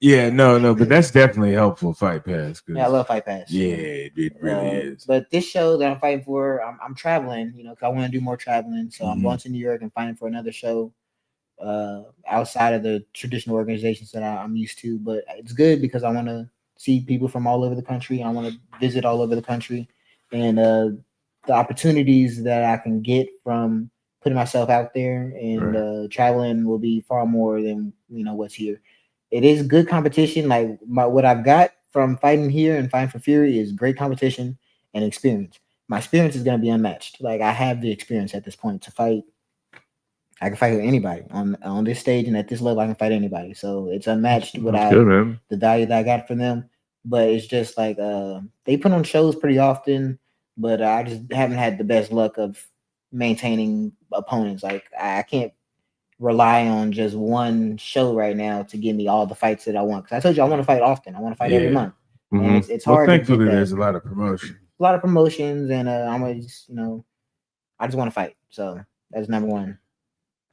Yeah, no, but that's definitely helpful. Fight Pass. 'Cause- Yeah, I love Fight Pass. Yeah, it really is. But this show that I'm fighting for, I'm traveling, because I want to do more traveling. So I'm Mhm. going to New York and fighting for another show outside of the traditional organizations that I'm used to. But it's good because I want to see people from all over the country. I want to visit all over the country. And the opportunities that I can get from putting myself out there and traveling will be far more than, what's here. It is good competition. Like what I've got from fighting here and fighting for Fury is great competition and experience. My experience is going to be unmatched. Like I have the experience at this point to fight. I can fight with anybody on this stage and at this level. I can fight anybody. So it's unmatched That's without good, man. the value that I got from them. But it's just like they put on shows pretty often, but I just haven't had the best luck of maintaining opponents. Like I can't rely on just one show right now to give me all the fights that I want. Because I told you I want to fight often. I want to fight every Yeah. month. Mhm. And it's Well, hard to get thankfully, that. there's a lot of promotion. A lot of promotions, and I'm just, I just want to fight. So that's number one.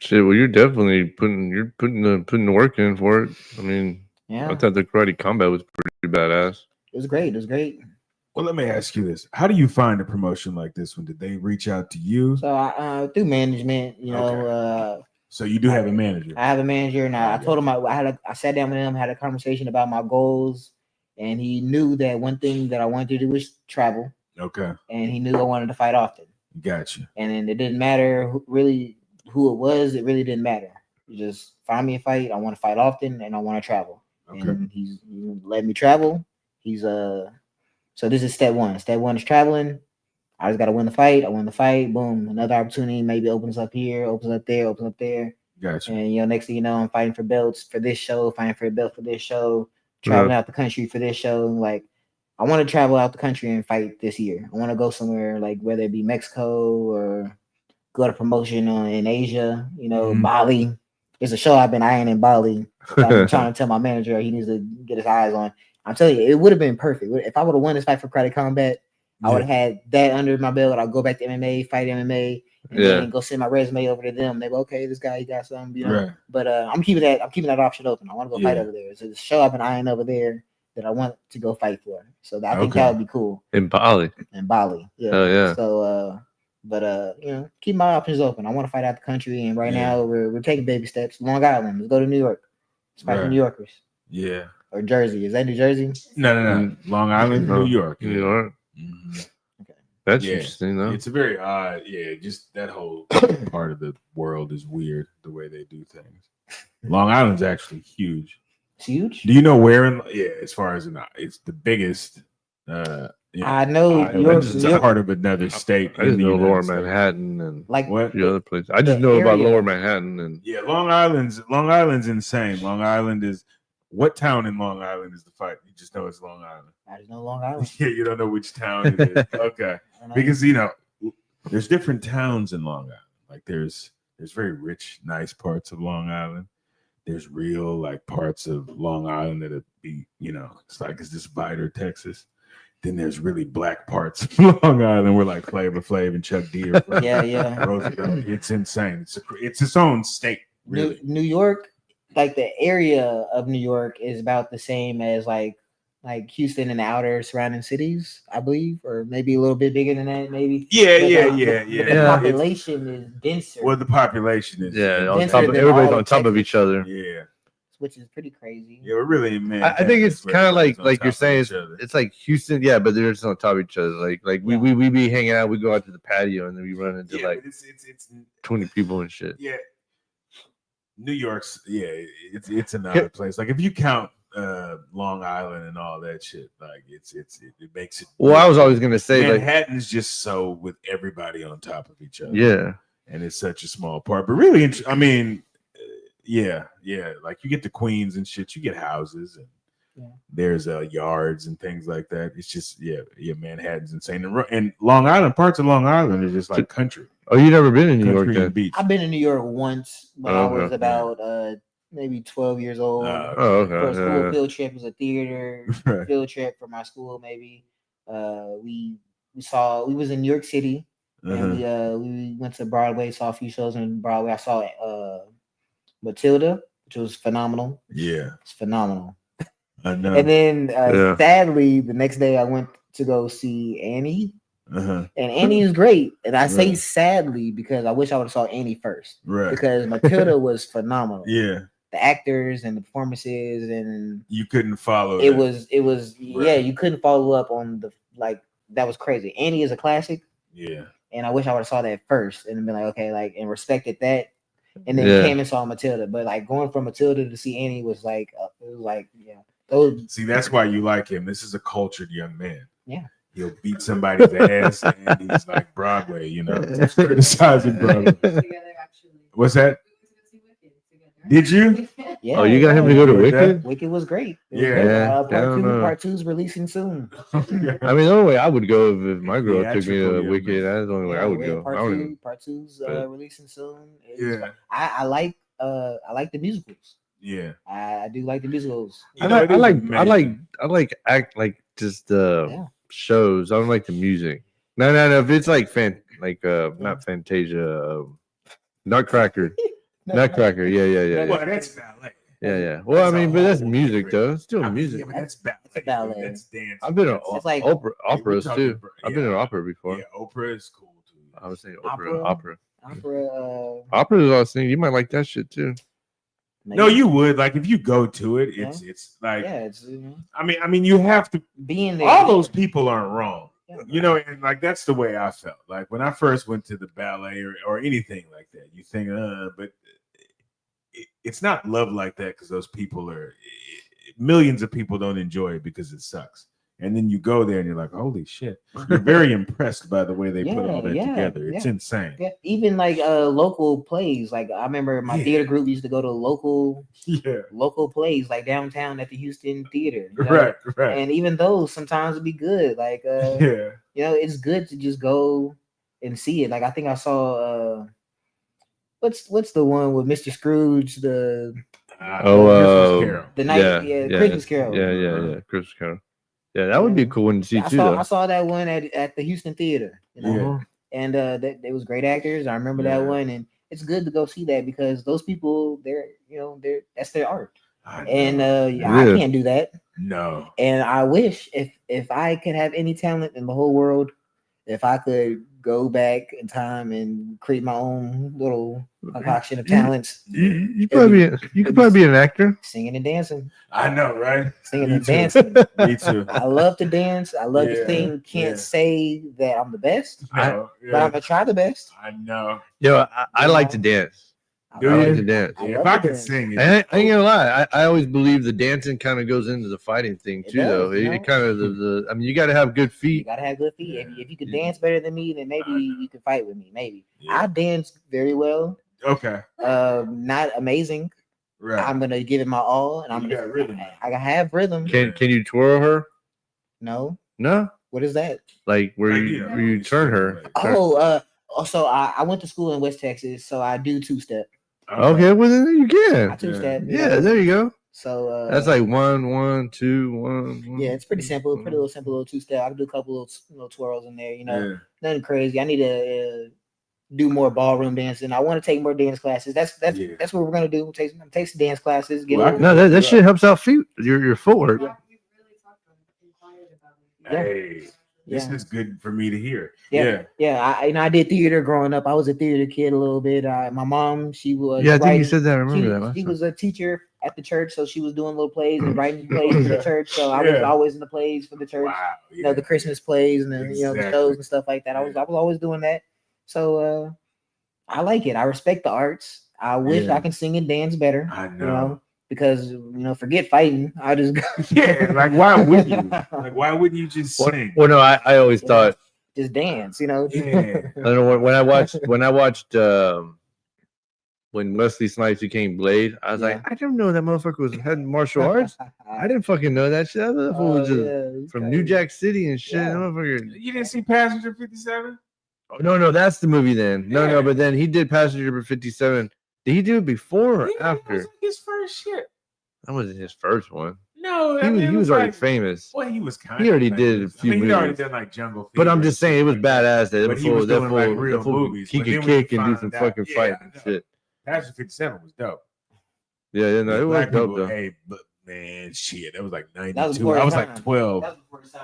Shit, well, you're definitely putting the work in for it. I mean, Yeah, I thought the karate combat was pretty badass. it was great. It was great. Well, let me ask you this: how do you find a promotion like this one? Did they reach out to you? So I through management, So you do have a manager. I have a manager, and I told him I sat down with him, had a conversation about my goals, and he knew that one thing that I wanted to do was travel, Okay, and he knew I wanted to fight often. gotcha. And then it didn't matter who it was. It really didn't matter. You just find me a fight. I want to fight often, and I want to travel. Okay, And he let me travel. So this is step one. Step one is traveling. I just got to win the fight. I win the fight. Boom, another opportunity maybe opens up here, opens up there, opens up there. Gotcha. And next thing you know, I'm fighting for belts for this show, fighting for a belt for this show, traveling out the country for this show. Like, I want to travel out the country and fight this year. I want to go somewhere like whether it be Mexico or go to promotion in Asia. Bali. There's a show I've been eyeing in Bali. I'm trying to tell my manager he needs to get his eyes on. I'm telling you, it would have been perfect if I would have won this fight for Karate Combat. I would have had that under my belt. I'll go back to MMA, fight MMA, and then go send my resume over to them. They go, okay, this guy, he got something, Right. But I'm keeping that option open. I want to go fight over there. So the show I've been eyeing over there that I want to go fight for. So I think that would be cool. In Bali. Yeah. Oh yeah. So keep my options open. I want to fight out the country, and right now we're taking baby steps. Long Island. Let's go to New York. Let's fight for New Yorkers. Yeah. Or Jersey. Is that New Jersey? No. Long Island, New York. New York. Mm-hmm. Okay. That's interesting though. It's a very odd, just that whole part of the world is weird the way they do things. Long Island's actually huge. It's huge. Do you know where as far as it's the biggest I know it's a part of another state. I just know Lower Manhattan and like what the other places. I just know about Lower Manhattan and Long Island's insane. Long Island is what town in Long Island is the fight? You just know it's Long Island. I just know Long Island. Yeah, you don't know which town it is. Okay, because there's different towns in Long Island. Like there's very rich, nice parts of Long Island. There's real like parts of Long Island that it's this Vider, Texas. Then there's really black parts of Long Island where like Flavor Flav and Chuck D are from. Yeah. Roosevelt. It's insane. It's its own state. Really. New York, like the area of New York is about the same as like Houston and the outer surrounding cities, I believe, or maybe a little bit bigger than that, maybe. Yeah. The population is denser. Well, the population is everybody's on top of each other. Yeah. Which is pretty crazy. Yeah, we're really man. I think it's kind of like you're saying. It's like Houston, but they're just on top of each other. Like we be hanging out. We go out to the patio and then we run into it's 20 people and shit. Yeah, New York's it's another place. Like if you count Long Island and all that shit, like it makes it. Well, I was always gonna say Manhattan's just so with everybody on top of each other. Yeah, and it's such a small part, but really, I mean. Yeah. Like you get the Queens and shit. You get houses and there's yards and things like that. It's just Manhattan's insane. And Long Island, parts of Long Island are just like country. Oh, you never been in New York then? Beach. I've been in New York once when I was about maybe 12 years old. Okay. For a school field trip, it was a theater field trip for my school. Maybe we was in New York City and we went to Broadway, saw a few shows in Broadway. I saw Matilda, which was phenomenal. Yeah, it's phenomenal. I know. And then sadly, the next day I went to go see Annie, and Annie is great. And I say sadly because I wish I would have saw Annie first, right? Because Matilda was phenomenal. Yeah, the actors and the performances, and you couldn't follow. It was you couldn't follow up on that was crazy. Annie is a classic. Yeah, and I wish I would have saw that first and been like, okay, and respected that. And then came and saw Matilda, but like going from Matilda to see Annie was like, See, that's why you like him. This is a cultured young man. Yeah, he'll beat somebody's ass, and he's like Broadway, criticizing Broadway. What's that? Did you? Yeah. Oh, you got him to go to Wicked? Wicked was great. Yeah. Part 2's releasing soon. I mean, the only way I would go if my girl took me to Wicked, that's the only way I would go. Part 2's releasing soon. I like the musicals. Yeah, I do like the musicals. I like act like just shows. I don't like the music. No. If it's like not Fantasia, Nutcracker. Nutcracker, yeah. Well, that's ballet. Yeah. Well, I mean, but that's music though. It's still music. Yeah, but that's ballet. It's ballet. That's dance. I've been on operas too. I've been in opera before. Yeah, opera is cool too. I was saying opera. Opera is awesome. You might like that shit too. Maybe. No, you would. Like if you go to it, it's like I mean, you have to be in there. All those people aren't wrong. Yeah. And like that's the way I felt. Like when I first went to the ballet or anything like that, you think, but it's not love like that because those people millions of people don't enjoy it because it sucks. And then you go there and you're like, holy shit. You're very impressed by the way they put all that together. It's insane. Yeah, even like local plays. Like I remember my theater group used to go to local plays like downtown at the Houston Theater. You know? Right. And even those sometimes would be good. Like you know, it's good to just go and see it. Like I think I saw what's the one with Mr. Scrooge, the Christmas Carol. The night Christmas Carol. Yeah, Christmas Carol. Yeah, that would be a cool one to see too. I saw that one at the Houston Theater, you know, and they was great actors. I remember that one, and it's good to go see that because those people, that's their art, and I can't do that. No, and I wish if I could have any talent in the whole world, if I could go back in time and create my own little concoction of talents. You could probably be an actor. Singing and dancing. I know, right? Singing and dancing. Me too. I love to dance. I love to sing. Can't say that I'm the best, but I'm gonna try the best. I know. Yo, I like to dance. I like to dance. If I could sing, I ain't gonna lie. I always believe the dancing kind of goes into the fighting thing too, though. It kind of I mean, you got to have good feet. You got to have good feet. If you can dance better than me, then maybe you can fight with me. Maybe I dance very well. Okay. Not amazing. Right. I'm gonna give it my all, and I'm gonna got rhythm. I have rhythm. Can you twirl her? No. What is that? Like where you turn her? Also, I went to school in West Texas, so I do two-step. Okay, well then you can. I two-step. Yeah, there you go. So that's like 1, 1, 2, 1. Yeah, it's pretty simple. Pretty simple little two-step. I can do a couple of little twirls in there. You know, nothing crazy. I need to do more ballroom dancing. I want to take more dance classes. That's what we're gonna do. Take some dance classes. That shit helps out your footwork. Hey, this is good for me to hear. I did theater growing up. I was a theater kid a little bit. My mom, she was I think you said that. I remember that. She was a teacher at the church, so she was doing little plays and writing plays for the church. So I was always in the plays for the church. Wow, you know, the Christmas plays and the the shows and stuff like that. I was always doing that. So I like it. I respect the arts. I wish I can sing and dance better. I know. You know, because forget fighting. I just go. Like why would you? Like why wouldn't you just sing? Well, no, I always thought just dance. You know. I don't know when I watched when Wesley Snipes became Blade, I was like, I didn't know that motherfucker had martial arts. I didn't fucking know that shit. That motherfucker was just from New Jack City and shit. That motherfucker. You didn't see Passenger 57? Oh, no, that's the movie then. No, but then he did Passenger 57. Did he do it before or after? That was his first shit. That wasn't his first one. No, he was already famous. Well, he was kind. He already did a few movies. He'd already done like Jungle Fever. But I'm just saying it was badass. That he was doing like real movies. He could kick and do some fucking fight and shit. Passenger 57 was dope. Yeah, no, it was dope though. Hey, but man, shit, that was like 92. I was like 12.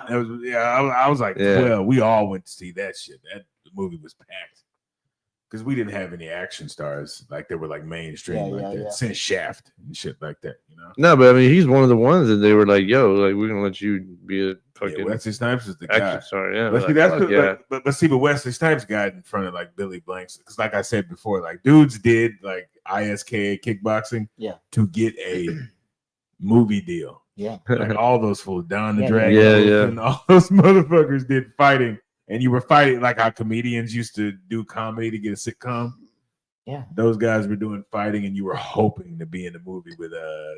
I was like 12. We all went to see that shit. That movie was packed. Because we didn't have any action stars like they were like mainstream that. Since Shaft and shit like that, you know. No, but I mean, he's one of the ones that they were like, "Yo, like we're gonna let you be a fucking." Wesley Snipes is the action guy. star, yeah. But, see, but Wesley Snipes got in front of like Billy Blanks because, like I said before, like dudes did like ISK kickboxing, to get a movie deal. Yeah, like all those fools, Don the Dragon, and all those motherfuckers did fighting. And you were fighting like how comedians used to do comedy to get a sitcom. Yeah. Those guys were doing fighting and you were hoping to be in a movie with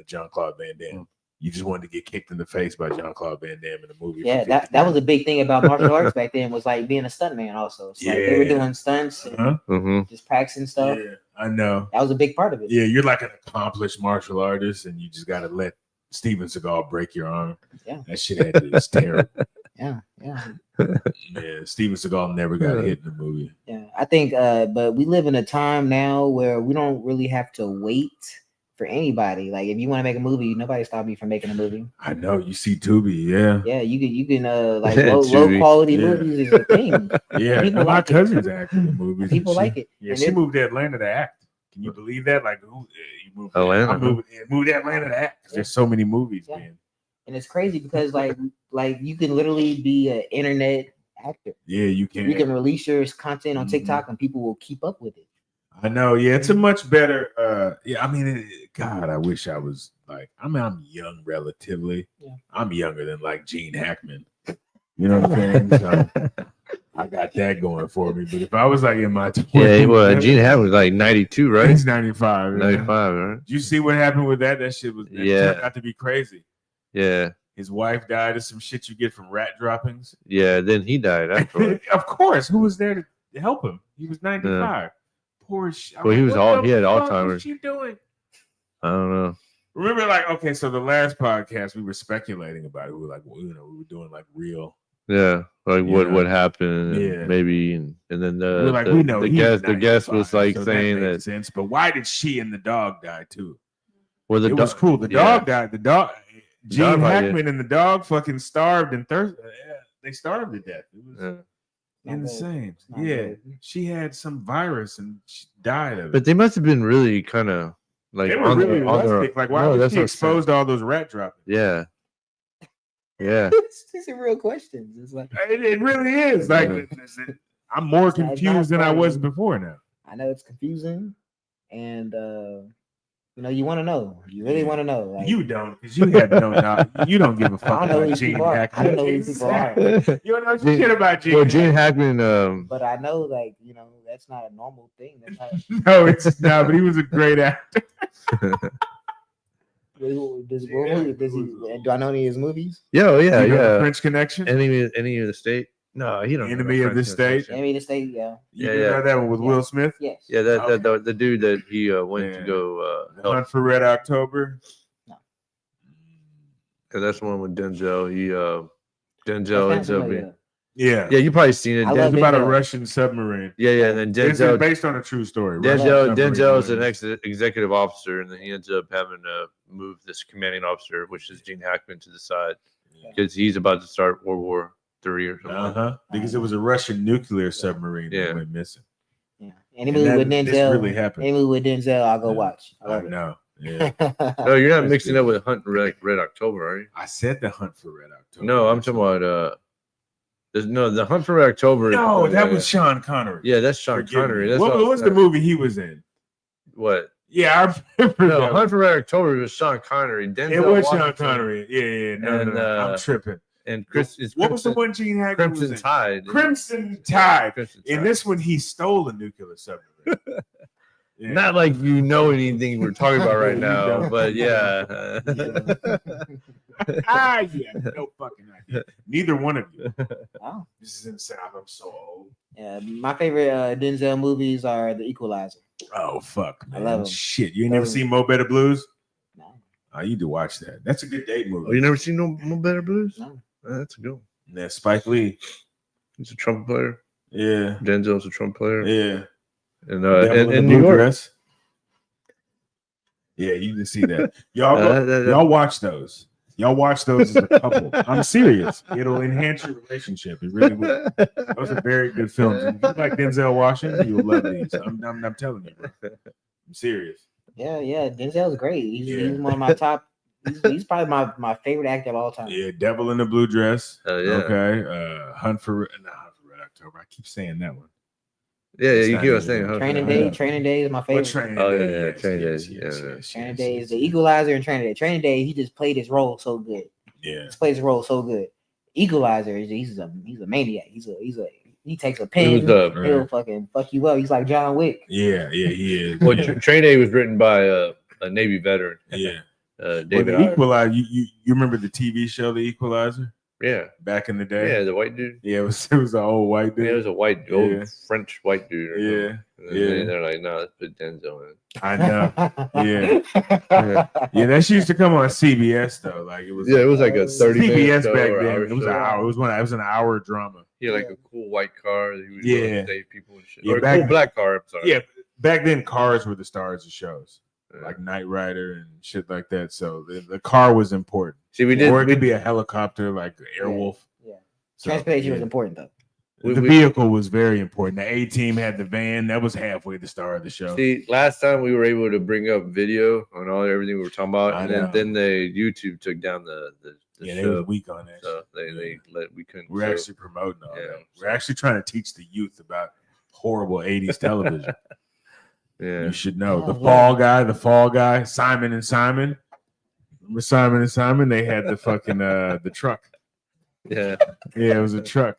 Jean-Claude Van Damme. You just wanted to get kicked in the face by Jean-Claude Van Damme in a movie. Yeah, that was a big thing about martial arts back then was like being a stuntman also. It's like they were doing stunts and just practicing stuff. Yeah, I know. That was a big part of it. Yeah, you're like an accomplished martial artist and you just got to let Steven Seagal break your arm. Yeah. That shit is terrible. Yeah. Yeah, Steven Seagal never got hit in the movie. Yeah, I think, but we live in a time now where we don't really have to wait for anybody. Like, if you want to make a movie, nobody stop you from making a movie. I know. You see Tubi, yeah. You can like low quality movies is a thing. Yeah, my cousin's acting in movies. People like it. Yeah, she moved to Atlanta to act. Can you believe that? Like, you moved to Atlanta? Moved to Atlanta to act because there's so many movies being. And it's crazy because like you can literally be an internet actor. Yeah, you can. You can release your content on TikTok and people will keep up with it. I know. Yeah, it's a much better. I mean, God, I wish I was like, I mean, I'm young relatively. Yeah. I'm younger than like Gene Hackman. You know what I'm saying? So I got that going for me. But if I was like in my 20s, Yeah, well, Gene Hackman was like 92, right? he's 95. Yeah. 95, right? Did you see what happened with that? That shit was turned out to be crazy. Yeah. His wife died of some shit you get from rat droppings. Yeah, then he died afterwards. Of course, who was there to help him? He was 95. Poor shit. Well, he was he had Alzheimer's. What's you doing? I don't know. Remember, like, okay, so the last podcast we were speculating about it. We were like, well, you know, we were doing like real. Yeah, like what happened, Yeah. and maybe, and then We were like, we know the he was guest was 95, like so saying made that sense. But why did she and the dog die too? well, It was cool. The dog died. The dog, Gene dog died, Hackman and the dog fucking starved and thirsty. They starved to death. It was Yeah. insane. Not Yeah, good. she had some virus and she died of it. But they must have been really kind of like They were on really their, on their, rustic. Like, why no, was that's she what I'm exposed to all those rat droppings? saying. Yeah. These are real questions. It's like It really is. Like, Yeah. I'm more It's not confused than I was funny. before now. I know it's confusing, and you know, you want to know. You really want to know. Like, You don't, because you have no knowledge. You don't give a I fuck don't know who about these Gene people are. Hackman. I don't know who these people are. You don't know shit about Gene. Well, Gene Hackman. but I know, like, you know, that's not a normal thing. That's not. No, it's not. But he was a great actor. Do I know any of his movies? Yeah, yeah, You know yeah. French Connection. Any of the state? No, he don't. know Enemy about of the French State. Connection. Enemy of the State, yeah. You Yeah, do yeah. know that one with Yeah. Will Smith. Yes. Yeah, that Okay. the dude that he went Yeah. to go The help. Hunt for Red October. Cause that's the one with Denzel. He Denzel That's ends up familiar. being. Yeah. Yeah, you probably seen it. I It's love about a Denzel. Russian submarine. Yeah, yeah. And then This is Denzel based on a true story. Russian submarine Denzel's an landing. executive officer, and then he ends up having to move this commanding officer, which is Gene Hackman, to the side because he's about to start World War III or something. Because it was a Russian nuclear submarine Yeah. that went missing. Yeah. Any And movie that- with this Denzel. really happened. Any movie with Denzel, I'll go Yeah. watch. I I love it. know. Yeah. No, you're not That's mixing good. up with Hunt Red October, are you? I said the Hunt for Red October. No, I'm talking about the Hunt for Red October. No, that was Sean Connery. yeah, that's Sean Forgive Connery. me. That's What was the movie he was in? What? Yeah, I remember No, that. Hunt for Red October was Sean Connery. Denzel It was Sean Washington Connery. Yeah. No, And, I'm tripping. and Chris. It's What was the Crimson, one Gene Hackman was Crimson in? Tide. Crimson Tide. Crimson In Tide. this one, he stole a nucular submarine. Yeah. Not like you know anything we're talking about right You now, don't. but yeah. Yeah, no fucking idea. Neither one of you. Oh. This is insane. I'm so old. Yeah, my favorite Denzel movies are The Equalizer. Oh fuck, I man. love 'em. Shit, you ain't never Love 'em. seen Mo Better Blues? No, Oh, you need to watch that. That's a good date movie. Oh, you never seen no Better Blues? no. That's a good one. Yeah, Spike Lee. He's a trumpet player. Yeah, Denzel's a trumpet player. yeah. And Devil in the New Blue York. Dress. Yeah, you can see that. Y'all, y'all watch those. Y'all watch those as a couple. I'm serious. It'll enhance your relationship. It really will. Those are very good films. If you like Denzel Washington, you'll love these. I'm telling you, bro. I'm serious. Yeah, Denzel's great. He's Yeah. one of my top. He's probably my favorite actor of all time. Yeah, Devil in the Blue Dress. Yeah. Okay. Hunt for Red October. I keep saying that one. Yeah, It's you not keep on even saying good. Hunt for Training Red Day. Yeah. Training Day is my But favorite. Training Oh, Day, yeah, yes, Training Day, yes, yeah, yes, yeah. yes, Training yes, Day yes, is the yes. Equalizer and Training Day. Training Day, he just played his role so good. Yeah. He plays his role so good. Equalizer is he's a maniac. He takes a pen. It was He'll fucking fuck you up. He's like John Wick. Yeah, he is. Well, yeah. Train Day was written by a Navy veteran, Yeah. Well, David. the Equalizer, you remember the TV show The Equalizer Yeah, back in the day? yeah, the white dude. Yeah, it was an old white Yeah, it dude. was a white, Yeah. old French white dude. Or Yeah, something. And then yeah. they're like, no, let's put Denzel in. I know. Yeah, that shit used to come on CBS though. Like it was Yeah, it was like a 30 CBS minute back show or then. hour It was show. an hour. It was an hour drama. He had like a cool white car that he would go Yeah. and save people and shit. Yeah, or a back- cool black car. I'm sorry. Yeah, back then cars were the stars of shows, Yeah. like Knight Rider and shit like that. So the car was important. See, we did. Or it we- could be a helicopter like Airwolf. Yeah. So, Transportation yeah. was important though. The vehicle was very important. The A team had the van. That was halfway the star of the show. See, last time we were able to bring up video on everything we were talking about, I and know. then they YouTube took down the Yeah, they show. was weak on that. So shit. we couldn't. We're so- actually promoting all Yeah. that. We're actually trying to teach the youth about horrible 80s television. yeah. You should know. Oh, The yeah. Fall Guy, Simon and Simon. With Simon and Simon, they had the fucking the truck. Yeah, Yeah, it was a truck.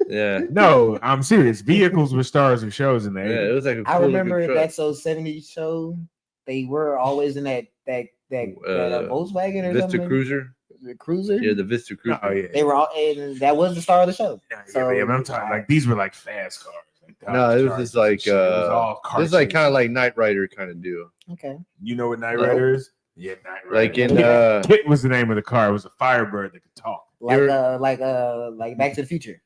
yeah, No, I'm serious. Vehicles were stars of shows in the yeah. 80s. It was like a cool I remember looking that truck. 70s show. They were always in that Volkswagen or Vista something. Cruiser. The Cruiser. Yeah, the Vista Cruiser. Oh yeah. They were all, and that was the star of the show. But I'm talking like these were like fast cars. Like No, Dodge it was Chargers just and like shit. It was all car this is like chases. kind of like Knight Rider kind of deal. Okay. You know what Knight No. Rider is? Yeah, Knight Rider. Like in Kit was the name of the car. It was a Firebird that could talk. Like Back to the Future.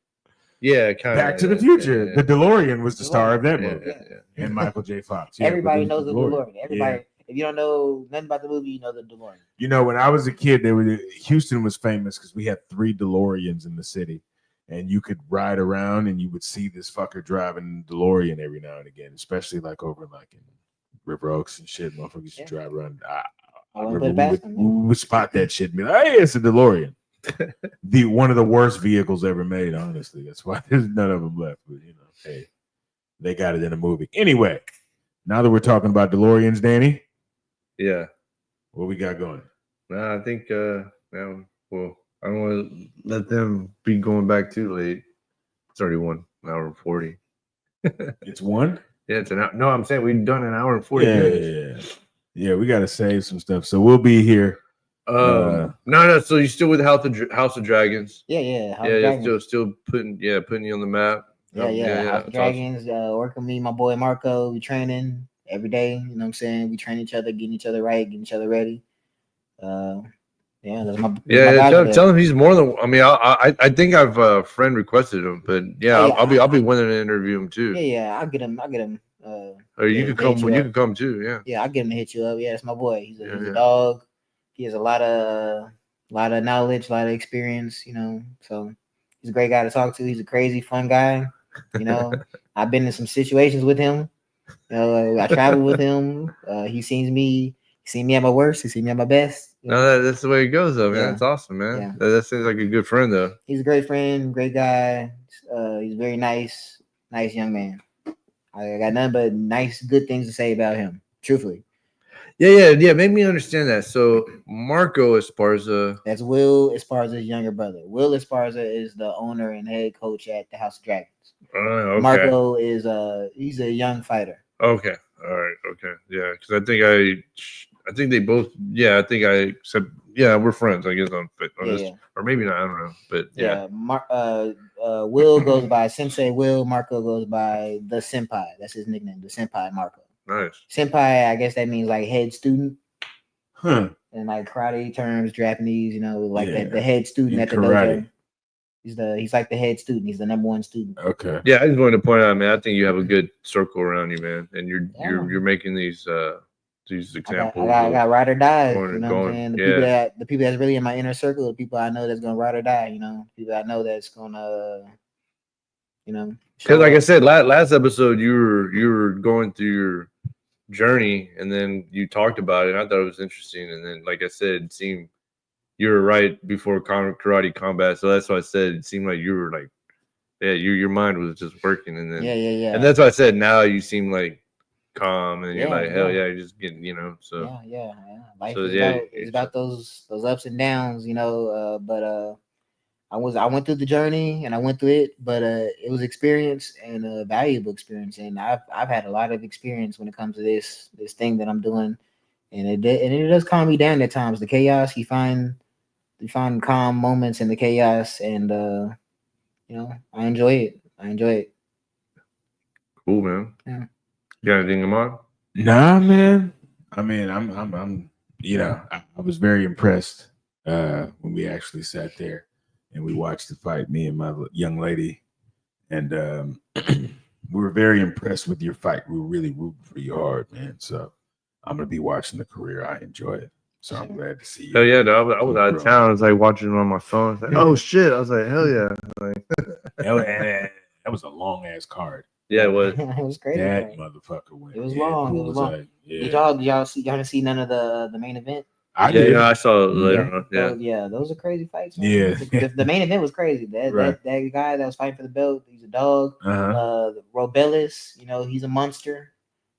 yeah, kind of Back to the Future. The DeLorean was the star of that movie. Yeah. And Michael J. Fox. Yeah, Everybody but it was knows the DeLorean. Everybody, if you don't know nothing about the movie, you know the DeLorean. You know, when I was a kid, Houston was famous because we had 3 DeLoreans in the city, and you could ride around and you would see this fucker driving DeLorean every now and again, especially like over like in River Oaks and shit. Motherfuckers used to drive around. I remember we would spot that shit and be like, "Hey, it's a DeLorean." One of the worst vehicles ever made. Honestly, that's why there's none of them left. But you know, hey, they got it in a movie. Anyway, now that we're talking about DeLoreans, Danny, Yeah. what we got going? No, I think now, well, I don't want to let them be going back too late. It's already 1 hour and 40. It's 1. Yeah, it's an hour. No, I'm saying we've done an hour and 40 minutes. Yeah. We got to save some stuff, so we'll be here. No. So you still with House of Dragons? Yeah. Still putting you on the map. House of Dragons. Working with me, my boy Marco. We training every day. You know what I'm saying? We train each other, getting each other right, getting each other ready. That's my tell him he's more than. I mean, I think I've friend requested him, but I'll be willing to interview him too. Yeah. I'll get him. Or you could come. You could come too. Yeah. Yeah, I'll get him to hit you up. Yeah, it's my boy. He's a dog. He has a lot of knowledge, a lot of experience. You know, so he's a great guy to talk to. He's a crazy, fun guy. You know, I've been in some situations with him. You know, I travel with him. He seen me at my worst. He seen me at my best. No, that's the way it goes, though, man. Yeah. It's awesome, man. Yeah. That seems like a good friend, though. He's a great friend, great guy. He's very nice young man. I got nothing but nice, good things to say about him. Truthfully. Yeah. Make me understand that. So Marco Esparza. That's Will Esparza's younger brother. Will Esparza is the owner and head coach at the House of Dragons. Okay. Marco is he's a young fighter. Okay. All right. Okay. Yeah. Because I think they both. Yeah. I think I said. Yeah, we're friends. I guess on this, or maybe not. I don't know. But yeah. Will goes by Sensei Will. Marco goes by the Senpai. That's his nickname, the Senpai Marco. Nice. Senpai, I guess that means like head student. Huh. And like karate terms, Japanese, you know, like the head student at the karate. dojo. He's like the head student. He's the number 1 student. Okay. Yeah, I just wanted to point out, man. I think you have a good circle around you, man, and you're making these examples. I got ride or die. You know what I'm saying? The people that's really in my inner circle, the people I know that's gonna ride or die. You know, people I know that's gonna, you know. Because like I said, last episode, you were going through your journey, and then you talked about it. And I thought it was interesting, and then like I said, it seemed you were right before karate combat, so that's why I said it seemed like you were like, your mind was just working, and then and that's why I said now you seem like calm, and you're like hell yeah, you're just getting, you know, so life is about those ups and downs, you know, but I went through the journey and I went through it, but it was experience and a valuable experience, and I've had a lot of experience when it comes to this thing that I'm doing, and it does calm me down at times. The chaos, you find calm moments in the chaos, and you know, I enjoy it. Cool, man. Yeah. You got anything in mind? Nah, man. I mean, I'm you know, I was very impressed when we actually sat there and we watched the fight, me and my young lady, and we were very impressed with your fight. We were really rooting for you hard, man. So I'm gonna be watching the career. I enjoy it. So I'm glad to see you. Oh yeah, no, I was out of town. I was like watching it on my phone. I was like, oh shit! I was like, hell yeah! Like, that was a long ass card. Yeah, it was. It was crazy. That motherfucker went. It was long. It was long. Like, Did y'all see none of the main event? I did. Yeah, I saw it later. Yeah, those are crazy fights. Man. Yeah, the main event was crazy. That guy that was fighting for the belt, he's a dog. Robellis, you know, he's a monster.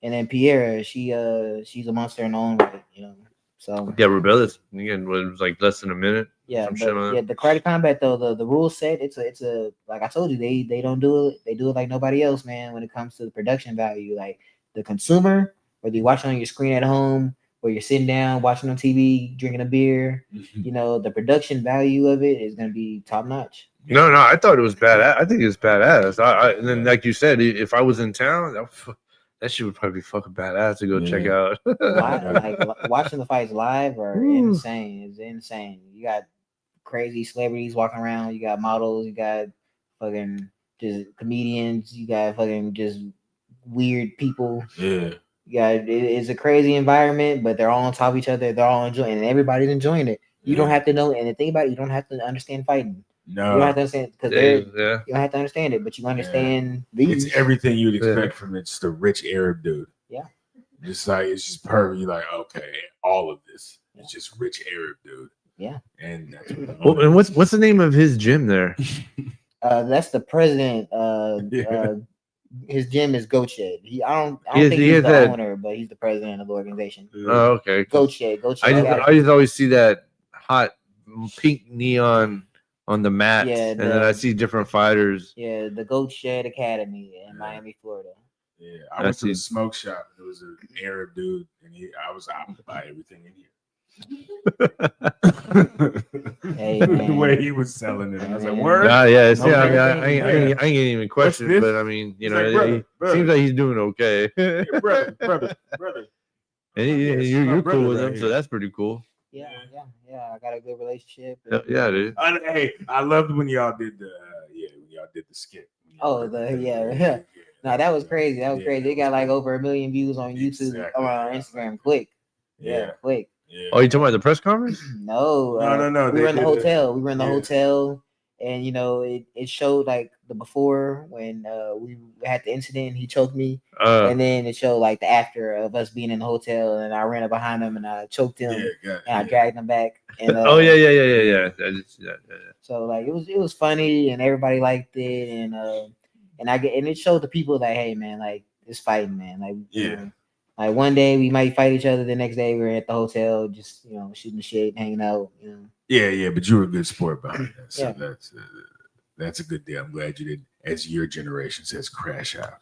And then Piera, she's a monster in her own right. You know, So Yeah, Rebellious. Again, it was like less than a minute. yeah, Some shit but on yeah, it. the karate combat though, the rule set, it's a like I told you, they don't do it, they do it like nobody else, man, when it comes to the production value. Like the consumer, whether you're watching on your screen at home or you're sitting down watching on TV, drinking a beer, you know, the production value of it is gonna be top notch. No, I thought it was badass. I think it's badass. And then, like you said, if I was in town, that shit would probably be fucking badass to go check out. Watching the fights live are insane. It's insane. You got crazy celebrities walking around. You got models. You got fucking just comedians. You got fucking just weird people. Yeah. Yeah, it's a crazy environment, but they're all on top of each other. They're all enjoying, and everybody's enjoying it. You don't have to know, and the thing about it, you don't have to understand fighting. No, you don't have to understand because you don't have to understand it, but you understand these. It's everything you'd expect from it. Just a rich Arab dude. Yeah, just like it's just perfect. You're like, okay, all of this. It's just rich Arab dude. Yeah, and that's and what's the name of his gym there? That's the president. His gym is Goat Shed. I don't think he's the owner, but he's the president of the organization. Oh, okay. Goat Shed. I just always see that hot pink neon on the mat, and then I see different fighters. Yeah, the Goat Shed Academy in Miami, Florida. Yeah, I went to the smoke shop. It was an Arab dude, and I was out to buy everything in here. Hey, the way he was selling it, I was like, "Word." Yeah. See, I ain't even question, but I mean, you know, like, brother. Seems like he's doing okay. Yeah, brother. And you're cool with him, so that's pretty cool. Yeah. I got a good relationship. Yeah, dude. Hey, I loved when y'all did the skit. Oh, yeah. No, that was crazy. That was crazy. They got like over 1 million views on YouTube or on Instagram. Quick. Yeah, quick. Yeah. Oh, you talking about the press conference? No. No. We were in the hotel. We were in the hotel, and you know, it showed like the before when we had the incident. He choked me, and then it showed like the after of us being in the hotel, and I ran up behind him and I choked him, and I dragged him back. And yeah. So like it was funny, and everybody liked it, and it showed the people that, hey man, like it's fighting, man, like you know, like one day we might fight each other, the next day we're at the hotel just, you know, shooting the shit, hanging out, you know. Yeah, but you were a good sport behind that. So that's a good deal. I'm glad you didn't, as your generation says, crash out.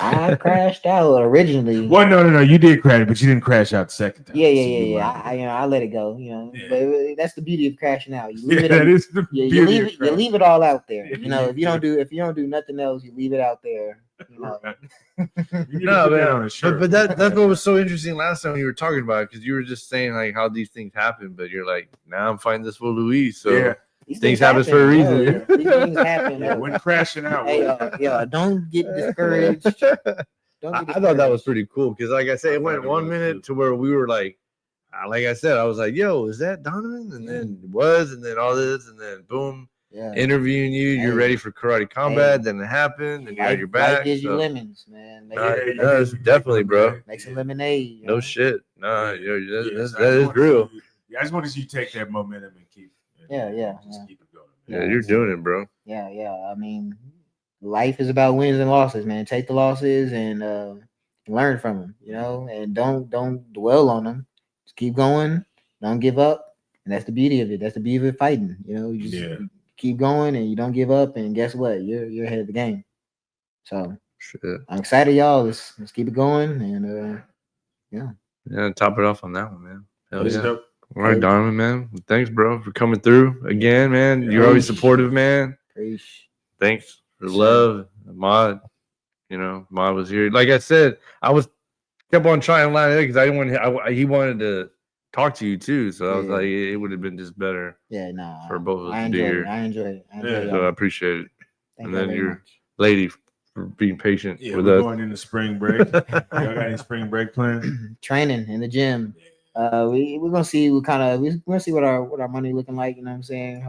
I crashed out originally. Well, no, you did crash, but you didn't crash out the second time. Yeah. I let it go, you know. Yeah. But that's the beauty of crashing out. You leave You leave it all out there. You know, if you don't do nothing else, you leave it out there. You know. No, man. But that's what was so interesting last time you were talking about it, because you were just saying like how these things happen, but you're like, now I'm fighting this fool Luis, so things happen for a reason. These things happen. When crashing out. Hey, don't get discouraged. I thought that was pretty cool because, like I said, it went 1 minute to where we were like I said, I was like, "Yo, is that Donevin?" And then it was, and then all this, and then boom. Yeah. Interviewing you, you're ready for karate combat. Then it happened, and you had your back. Gives you lemons, man. Definitely, bro. Make some lemonade. No shit. That is real. I just wanted you to take that momentum and keep. Just keep it going. Yeah, you're doing it, bro. Yeah. I mean, life is about wins and losses, man. Take the losses and learn from them, you know, and don't dwell on them. Just keep going. Don't give up, and that's the beauty of it. That's the beauty of fighting. You know, you just keep going and you don't give up, and guess what? You're ahead of the game. So I'm excited, y'all. Let's keep it going, and top it off on that one, man. Hell yeah. All right, Donevin, man. Thanks, bro, for coming through again, man. You're always supportive, man. Thanks for love, Mod. You know, Mod was here. Like I said, kept on trying to line it because I didn't want. He wanted to talk to you too, so I was like, it would have been just better. For both of us to be here. I enjoyed it. So I appreciate it. And then your lady for being patient with we're us. going into spring break. Y'all got any spring break plans? Training in the gym. We're gonna see we're gonna see what our money looking like. You know what I'm saying?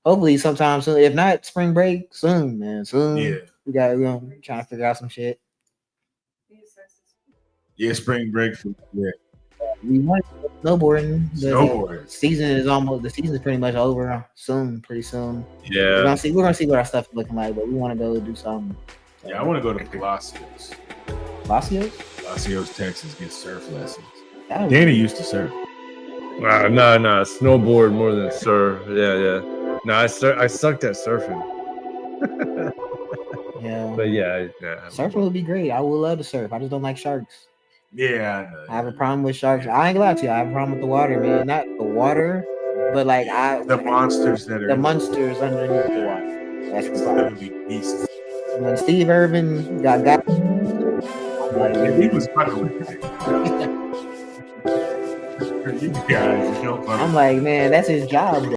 Hopefully sometime soon. If not spring break, soon, man. Soon. Yeah. We're trying to figure out some shit. Yeah, spring break. We want snowboarding. The season is pretty much over soon, pretty soon. Yeah. We're gonna see what our stuff is looking like, but we want to go do something. So, I want to go to Palacios. Palacios, Texas, get surf lessons. Danny used to surf. No, snowboard more than surf. Yeah. No, I sucked at surfing. Yeah. But yeah. Surfing would be great. I would love to surf. I just don't like sharks. Yeah, I have a problem with sharks. I ain't gonna lie to you. I have a problem with the water, man. Not the water, but like the monsters that are the monsters underneath the water. That's the problem. literally beasts. When Steve Irvin got I'm like, And he was fucking with it. You guys, you don't fuck I'm like, man, that's his job.